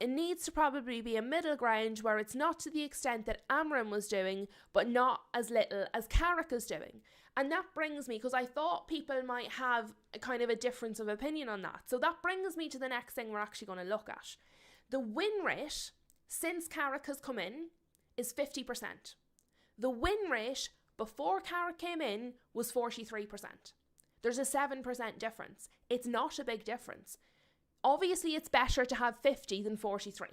it needs to probably be a middle ground where it's not to the extent that Amram was doing, but not as little as Carrick is doing. And that brings me, because I thought people might have a kind of a difference of opinion on that. So that brings me to the next thing we're actually going to look at. The win rate since Carrick has come in is 50%. The win rate before Carrick came in was 43%. There's a 7% difference. It's not a big difference. Obviously, it's better to have 50 than 43.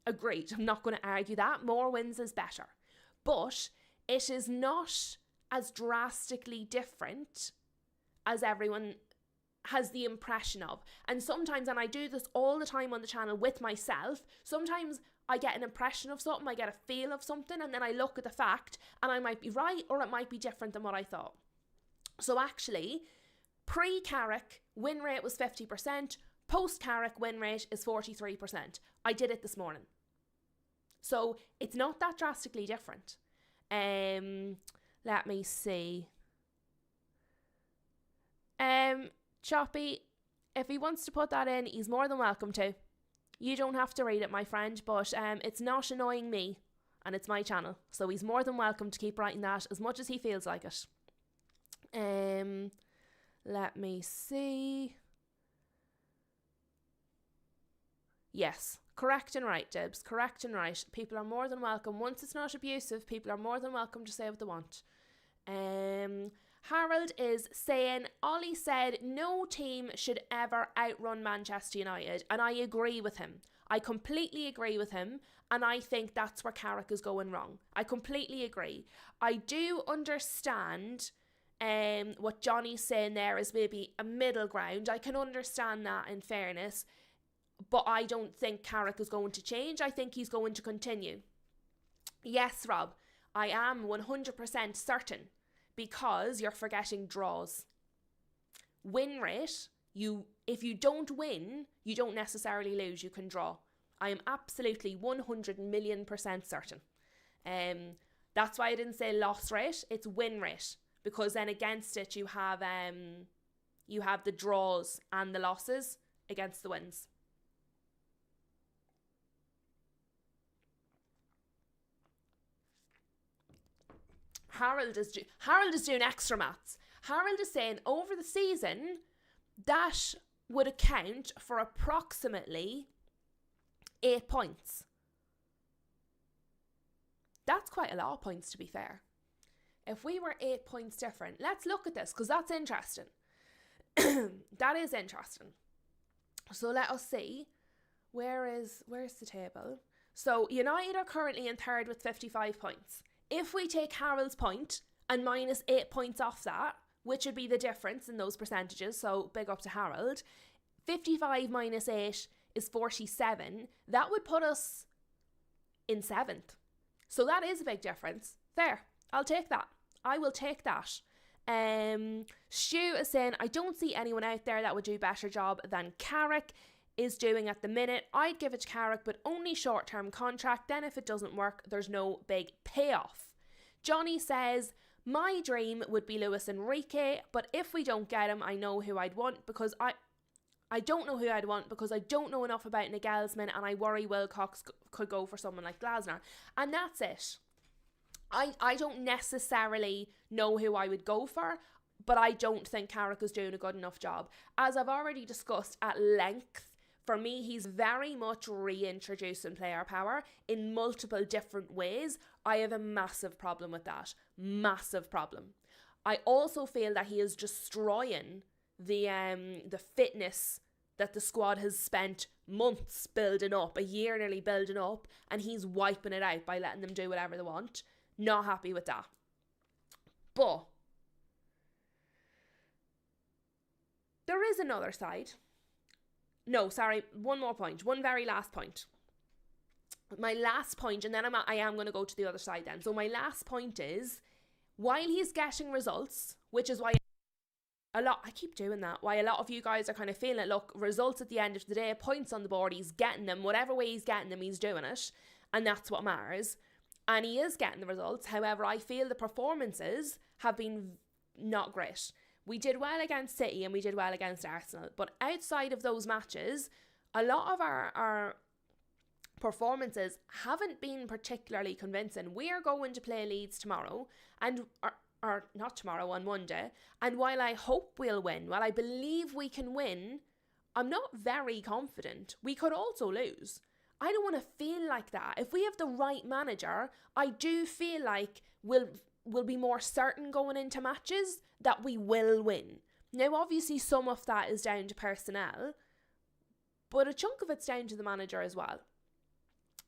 Agreed. I'm not going to argue that. More wins is better. But it is not as drastically different as everyone has the impression of. And sometimes, and I do this all the time on the channel with myself, sometimes I get an impression of something, I get a feel of something, and then I look at the fact and I might be right or it might be different than what I thought. So actually, pre-Carrick, win rate was 50%. Post-Carrick, win rate is 43%. I did it this morning. So it's not that drastically different. Let me see. Choppy, if he wants to put that in, he's more than welcome to. You don't have to read it, my friend, but it's not annoying me, and it's my channel. So he's more than welcome to keep writing that as much as he feels like it. Let me see. Yes, correct and right, Dibs. Correct and right. People are more than welcome. Once it's not abusive, people are more than welcome to say what they want. Harold is saying, Ollie said no team should ever outrun Manchester United, and I agree with him. I completely agree with him, and I think that's where Carrick is going wrong. I completely agree. I do understand what Johnny's saying there is maybe a middle ground. I can understand that in fairness, but I don't think Carrick is going to change. I think he's going to continue. Yes, Rob, I am 100% certain, because you're forgetting draws. Win rate, if you don't win, you don't necessarily lose, you can draw. I am absolutely 100 million % certain. That's why I didn't say loss rate, it's win rate, because then against it you have the draws and the losses against the wins. Harold is doing extra maths. Harold is saying over the season that would account for approximately 8 points. That's quite a lot of points, to be fair. if we were 8 points different, let's look at this because that's interesting. That is interesting. So let us see. Where's the table? So United are currently in third with 55 points. If we take Harold's point and minus 8 points off that, which would be the difference in those percentages, so big up to Harold, 55 minus 8 is 47. That would put us in 7th. So that is a big difference. Fair. I'll take that. I will take that. Stu is saying, I don't see anyone out there that would do a better job than Carrick is doing at the minute. I'd give it to Carrick, but only short-term contract. Then if it doesn't work, there's no big payoff. Johnny says, my dream would be Luis Enrique, but if we don't get him, I know who I'd want because I don't know who I'd want because I don't know enough about Nagelsmann and I worry Wilcox could go for someone like Glasner. And that's it. I don't necessarily know who I would go for, but I don't think Carrick is doing a good enough job. As I've already discussed at length, for me, he's very much reintroducing player power in multiple different ways. I have a massive problem with that. Massive problem. I also feel that he is destroying the fitness that the squad has spent months building up, a year nearly building up, and he's wiping it out by letting them do whatever they want. Not happy with that. But there is another side. No, sorry, one more point. One very last point. My last point, and then I am going to go to the other side then. So my last point is, while he's getting results, which is why I keep doing that, why a lot of you guys are kind of feeling it, look, results at the end of the day, points on the board, he's getting them, whatever way he's getting them, he's doing it, and that's what matters. And he is getting the results. However, I feel the performances have been not great. We did well against City and we did well against Arsenal. But outside of those matches, a lot of our performances haven't been particularly convincing. We are going to play Leeds tomorrow, or not tomorrow, on Monday. And while I hope we'll win, while I believe we can win, I'm not very confident. We could also lose. I don't want to feel like that. If we have the right manager, I do feel like we'll be more certain going into matches that we will win. Now, obviously, some of that is down to personnel, but a chunk of it's down to the manager as well.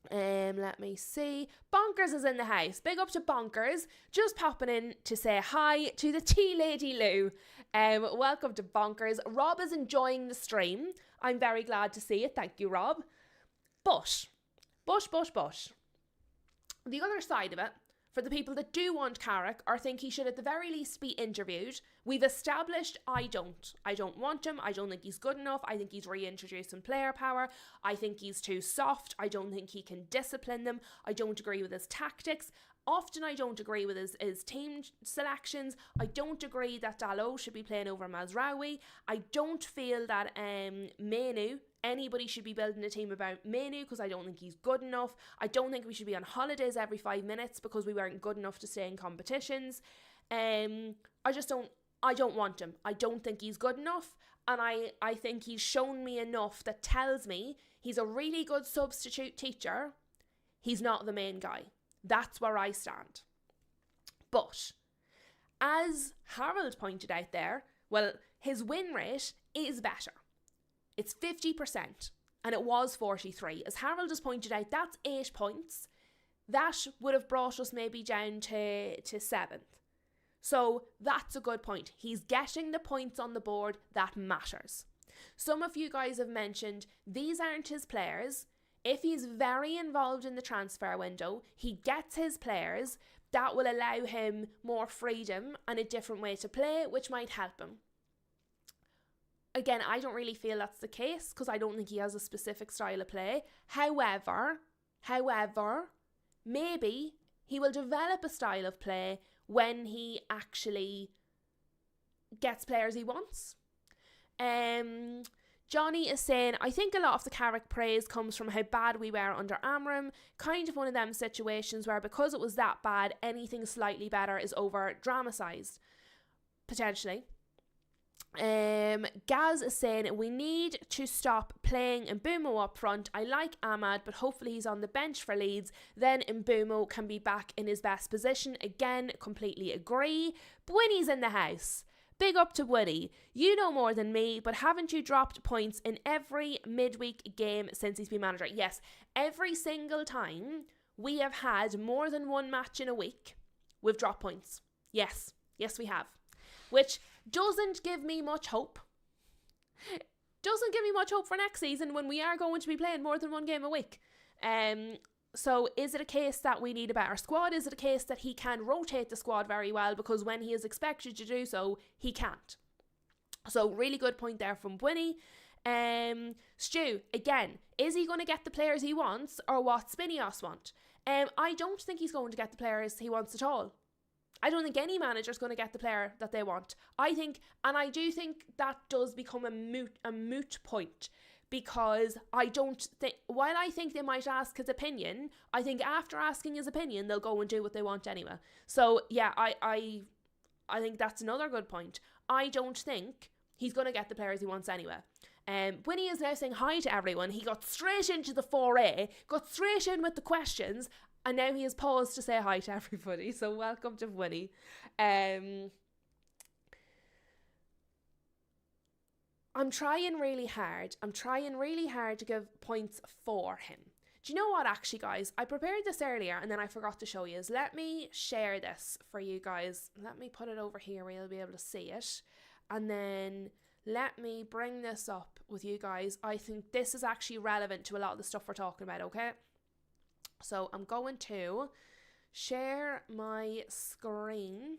Let me see. Bonkers is in the house. Big up to Bonkers. Just popping in to say hi to the tea lady Lou. Welcome to Bonkers. Rob is enjoying the stream. I'm very glad to see it. Thank you, Rob. But. The other side of it, for the people that do want Carrick or think he should at the very least be interviewed, we've established I don't want him. I don't think he's good enough. I think he's reintroducing player power. I think he's too soft. I don't think he can discipline them. I don't agree with his tactics. Often I don't agree with his team selections. I don't agree that Dalot should be playing over Mazraoui. I don't feel that Menu, anybody should be building a team about Menu because I don't think he's good enough. I don't think we should be on holidays every 5 minutes because we weren't good enough to stay in competitions. I don't want him. I don't think he's good enough. And I think he's shown me enough that tells me he's a really good substitute teacher. He's not the main guy. That's where I stand. But as Harold pointed out there, well, his win rate is better. It's 50% and it was 43. As Harold has pointed out, that's 8 points. That would have brought us maybe down to 7th. So that's a good point. He's getting the points on the board that matters. Some of you guys have mentioned these aren't his players. If he's very involved in the transfer window, he gets his players, that will allow him more freedom and a different way to play, which might help him. Again, I don't really feel that's the case because I don't think he has a specific style of play. However, maybe he will develop a style of play when he actually gets players he wants. Johnny is saying, I think a lot of the Carrick praise comes from how bad we were under Amram. Kind of one of them situations where because it was that bad, anything slightly better is over-dramatised. Potentially. Gaz is saying we need to stop playing Mbumo up front. I like Ahmad, but hopefully he's on the bench for Leeds. Then Mbumo can be back in his best position. Again, completely agree. Bwinny's in the house. Big up to Woody. You know more than me, but haven't you dropped points in every midweek game since he's been manager? Yes, every single time we have had more than one match in a week, we've dropped points. Yes, we have. Which doesn't give me much hope. Doesn't give me much hope for next season when we are going to be playing more than one game a week. So is it a case that we need a better squad? Is it a case that he can rotate the squad very well because when he is expected to do so, he can't? So really good point there from Bwinny. Stu, again, is he going to get the players he wants or what Spinios want? I don't think he's going to get the players he wants at all. I don't think any manager's going to get the player that they want. I do think that does become a moot point, because I don't think, while I think they might ask his opinion, I think after asking his opinion, they'll go and do what they want anyway. So yeah, I think that's another good point. I don't think he's going to get the players he wants anyway. Winnie is now saying hi to everyone. He got straight into the foray, got straight in with the questions, and now he has paused to say hi to everybody. So welcome to Winnie. I'm trying really hard to give points for him. Do you know what, actually, guys? I prepared this earlier and then I forgot to show you. Let me share this for you guys. Let me put it over here where you'll be able to see it. And then let me bring this up with you guys. I think this is actually relevant to a lot of the stuff we're talking about, okay? So I'm going to share my screen.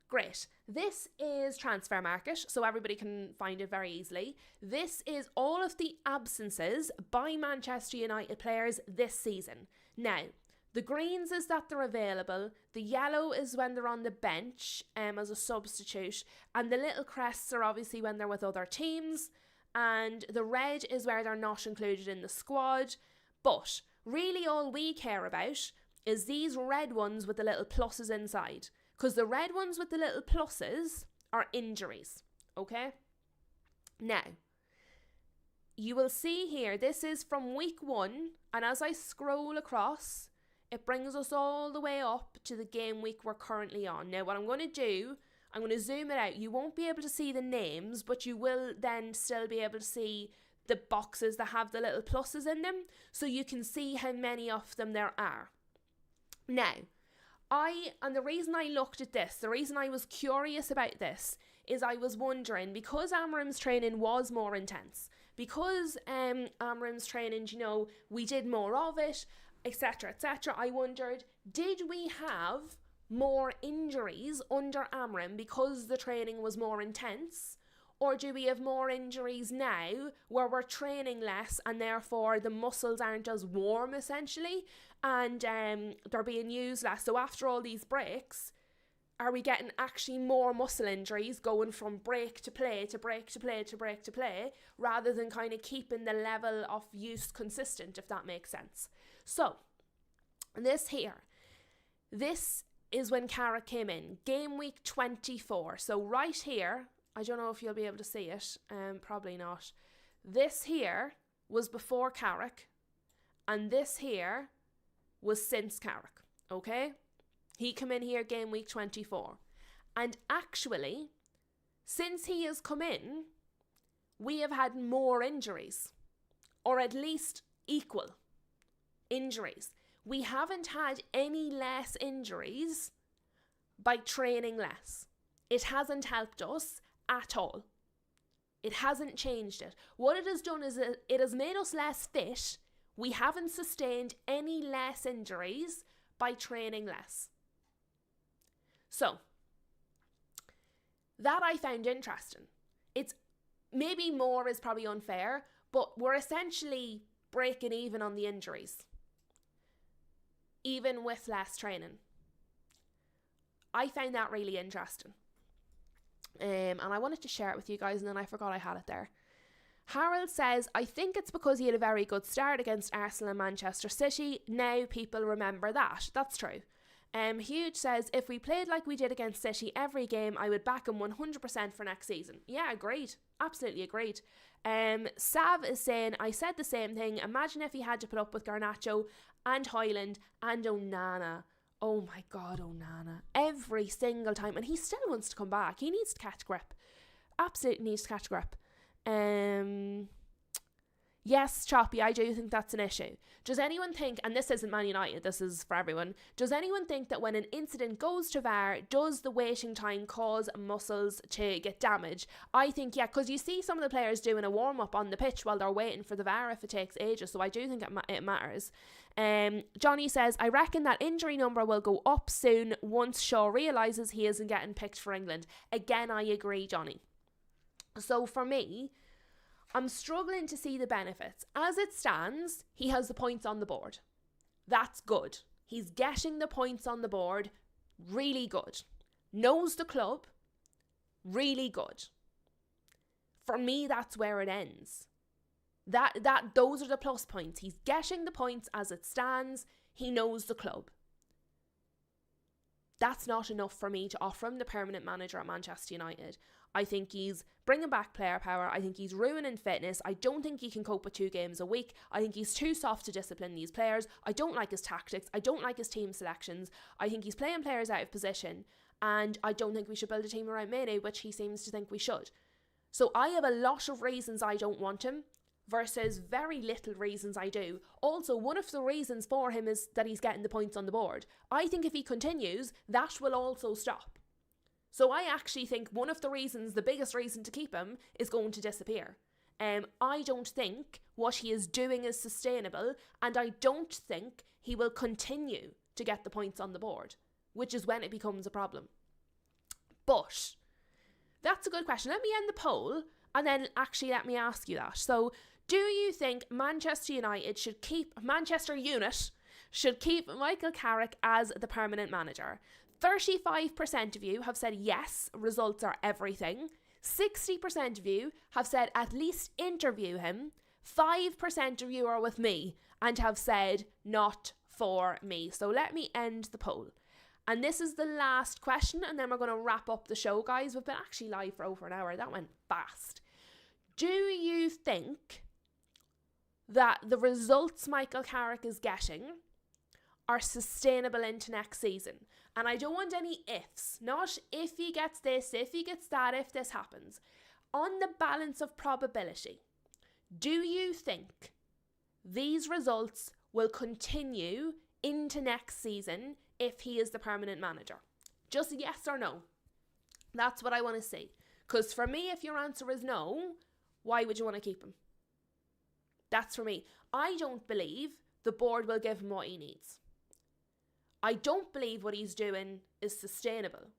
Great. This is Transfer Market, so everybody can find it very easily. This is all of the absences by Manchester United players this season. Now, the greens is that they're available, the yellow is when they're on the bench as a substitute, and the little crests are obviously when they're with other teams, and the red is where they're not included in the squad. But really all we care about is these red ones with the little pluses inside. Because the red ones with the little pluses are injuries, okay? Now, you will see here, this is from week 1, and as I scroll across, it brings us all the way up to the game week we're currently on. Now, what I'm going to do, I'm going to zoom it out. You won't be able to see the names, but you will then still be able to see the boxes that have the little pluses in them, so you can see how many of them there are. Now, and the reason I looked at this, the reason I was curious about this, is I was wondering, because Amram's training was more intense, because Amram's training, you know, we did more of it, etc., etc., I wondered, did we have more injuries under Amram because the training was more intense? Or do we have more injuries now where we're training less and therefore the muscles aren't as warm essentially and they're being used less? So after all these breaks, are we getting actually more muscle injuries going from break to play to break to play to break to play rather than kind of keeping the level of use consistent, if that makes sense? So this is when Carrick came in, game week 24. So right here, I don't know if you'll be able to see it, probably not. This here was before Carrick, and this here was since Carrick, okay? He came in here game week 24. And actually, since he has come in, we have had more injuries, or at least equal injuries. We haven't had any less injuries by training less. It hasn't helped us at all. It hasn't changed it. What it has done is it has made us less fit. We haven't sustained any less injuries by training less. So, that I found interesting. It's maybe more is probably unfair, but we're essentially breaking even on the injuries, even with less training. I found that really interesting. And I wanted to share it with you guys, and then I forgot I had it there. Harold says, I think it's because he had a very good start against Arsenal and Manchester City. Now people remember that. That's true. Huge says, if we played like we did against City every game, I would back him 100% for next season. Yeah, agreed. Absolutely agreed. Sav is saying, I said the same thing. Imagine if he had to put up with Garnacho and Hoyland and Onana. Oh my God, Onana. Every single time. And he still wants to come back. He needs to catch grip. Absolutely needs to catch grip. Yes, Choppy, I do think that's an issue. Does anyone think, and this isn't Man United, this is for everyone, does anyone think that when an incident goes to VAR, does the waiting time cause muscles to get damaged? I think, yeah, because you see some of the players doing a warm-up on the pitch while they're waiting for the VAR if it takes ages, so I do think it matters. Johnny says, I reckon that injury number will go up soon once Shaw realises he isn't getting picked for England. Again, I agree, Johnny. So for me, I'm struggling to see the benefits. As it stands, he has the points on the board. That's good. He's getting the points on the board. Really good. Knows the club. Really good. For me, that's where it ends. Those are the plus points. He's getting the points as it stands. He knows the club. That's not enough for me to offer him the permanent manager at Manchester United. I think he's bringing back player power. I think he's ruining fitness. I don't think he can cope with 2 games a week. I think he's too soft to discipline these players. I don't like his tactics. I don't like his team selections. I think he's playing players out of position. And I don't think we should build a team around Mane, which he seems to think we should. So I have a lot of reasons I don't want him versus very little reasons I do. Also, one of the reasons for him is that he's getting the points on the board. I think if he continues, that will also stop. So I actually think one of the reasons, the biggest reason to keep him, is going to disappear. I don't think what he is doing is sustainable, and I don't think he will continue to get the points on the board, which is when it becomes a problem. But that's a good question. Let me end the poll, and then actually let me ask you that. So, do you think Manchester United should keep, Manchester Unit should keep Michael Carrick as the permanent manager? 35% of you have said yes, results are everything. 60% of you have said at least interview him. 5% of you are with me and have said not for me. So let me end the poll. And this is the last question, and then we're going to wrap up the show, guys. We've been actually live for over an hour. That went fast. Do you think that the results Michael Carrick is getting are sustainable into next season? And I don't want any ifs, not if he gets this, if he gets that, if this happens. On the balance of probability, do you think these results will continue into next season if he is the permanent manager? Just yes or no. That's what I want to see. Because for me, if your answer is no, why would you want to keep him? That's for me. I don't believe the board will give him what he needs. I don't believe what he's doing is sustainable.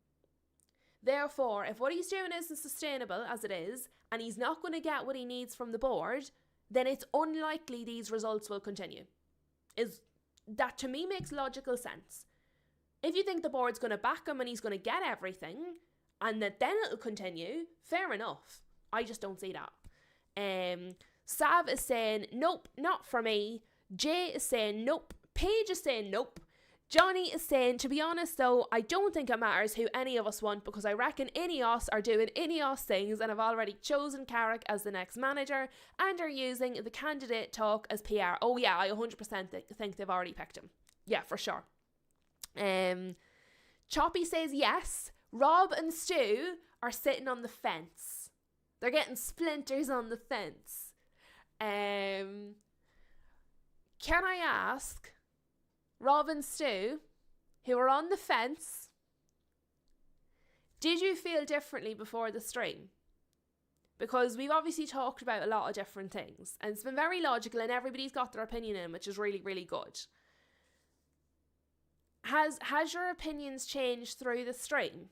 Therefore, if what he's doing isn't sustainable as it is, and he's not going to get what he needs from the board, then it's unlikely these results will continue. That to me makes logical sense. If you think the board's going to back him and he's going to get everything, and that then it'll continue, fair enough. I just don't see that. Sav is saying, nope, not for me. Jay is saying, nope. Paige is saying, nope. Johnny is saying, to be honest though, I don't think it matters who any of us want, because I reckon Ineos are doing Ineos things and have already chosen Carrick as the next manager and are using the candidate talk as PR. Oh yeah, I 100% think they've already picked him. Yeah, for sure. Choppy says yes. Rob and Stu are sitting on the fence. They're getting splinters on the fence. Can I ask Rob and Stu, who are on the fence, did you feel differently before the stream? Because we've obviously talked about a lot of different things, and it's been very logical, and everybody's got their opinion in, which is really, really good. Has your opinions changed through the stream?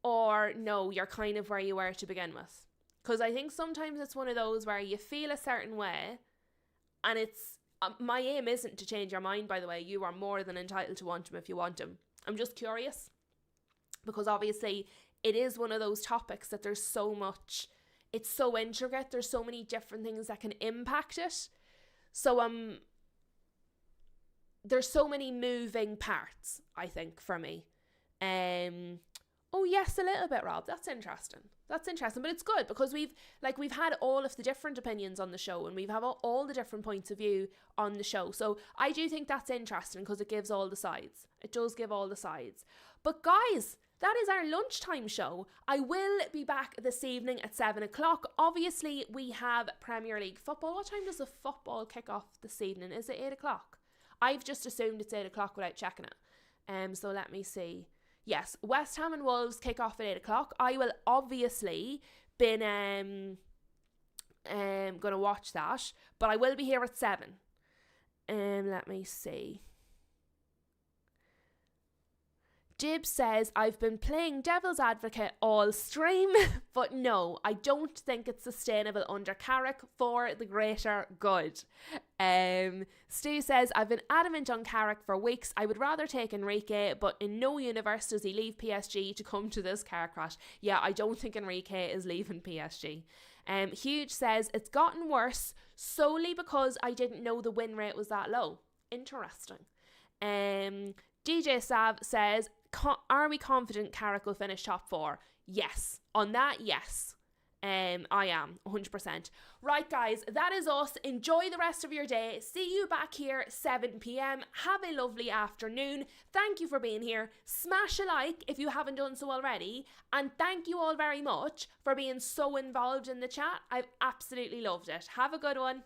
Or no, you're kind of where you were to begin with? Because I think sometimes it's one of those where you feel a certain way, and it's my aim isn't to change your mind, by the way. You are more than entitled to want him if you want him. I'm just curious, because obviously it is one of those topics that there's so much, it's so intricate, there's so many different things that can impact it. So there's so many moving parts, I think, for me. Oh yes, a little bit, Rob. That's interesting. But it's good because we've had all of the different opinions on the show, and we've had all the different points of view on the show. So I do think that's interesting because it gives all the sides. It does give all the sides. But guys, that is our lunchtime show. I will be back this evening at 7 o'clock. Obviously, we have Premier League football. What time does the football kick off this evening? Is it 8 o'clock? I've just assumed it's 8 o'clock without checking it. So let me see. Yes, West Ham and Wolves kick off at 8 o'clock. I will obviously been going to watch that, but I will be here at 7. Let me see. Jib says, I've been playing devil's advocate all stream, but no, I don't think it's sustainable under Carrick for the greater good. Stu says, I've been adamant on Carrick for weeks. I would rather take Enrique, but in no universe does he leave PSG to come to this car crash. Yeah, I don't think Enrique is leaving PSG. Huge says, it's gotten worse solely because I didn't know the win rate was that low. Interesting. DJ Sav says, are we confident Carrick will finish top 4? Yes. On that, yes. I am, 100%. Right, guys, that is us. Enjoy the rest of your day. See you back here 7 p.m. Have a lovely afternoon. Thank you for being here. Smash a like if you haven't done so already. And thank you all very much for being so involved in the chat. I've absolutely loved it. Have a good one.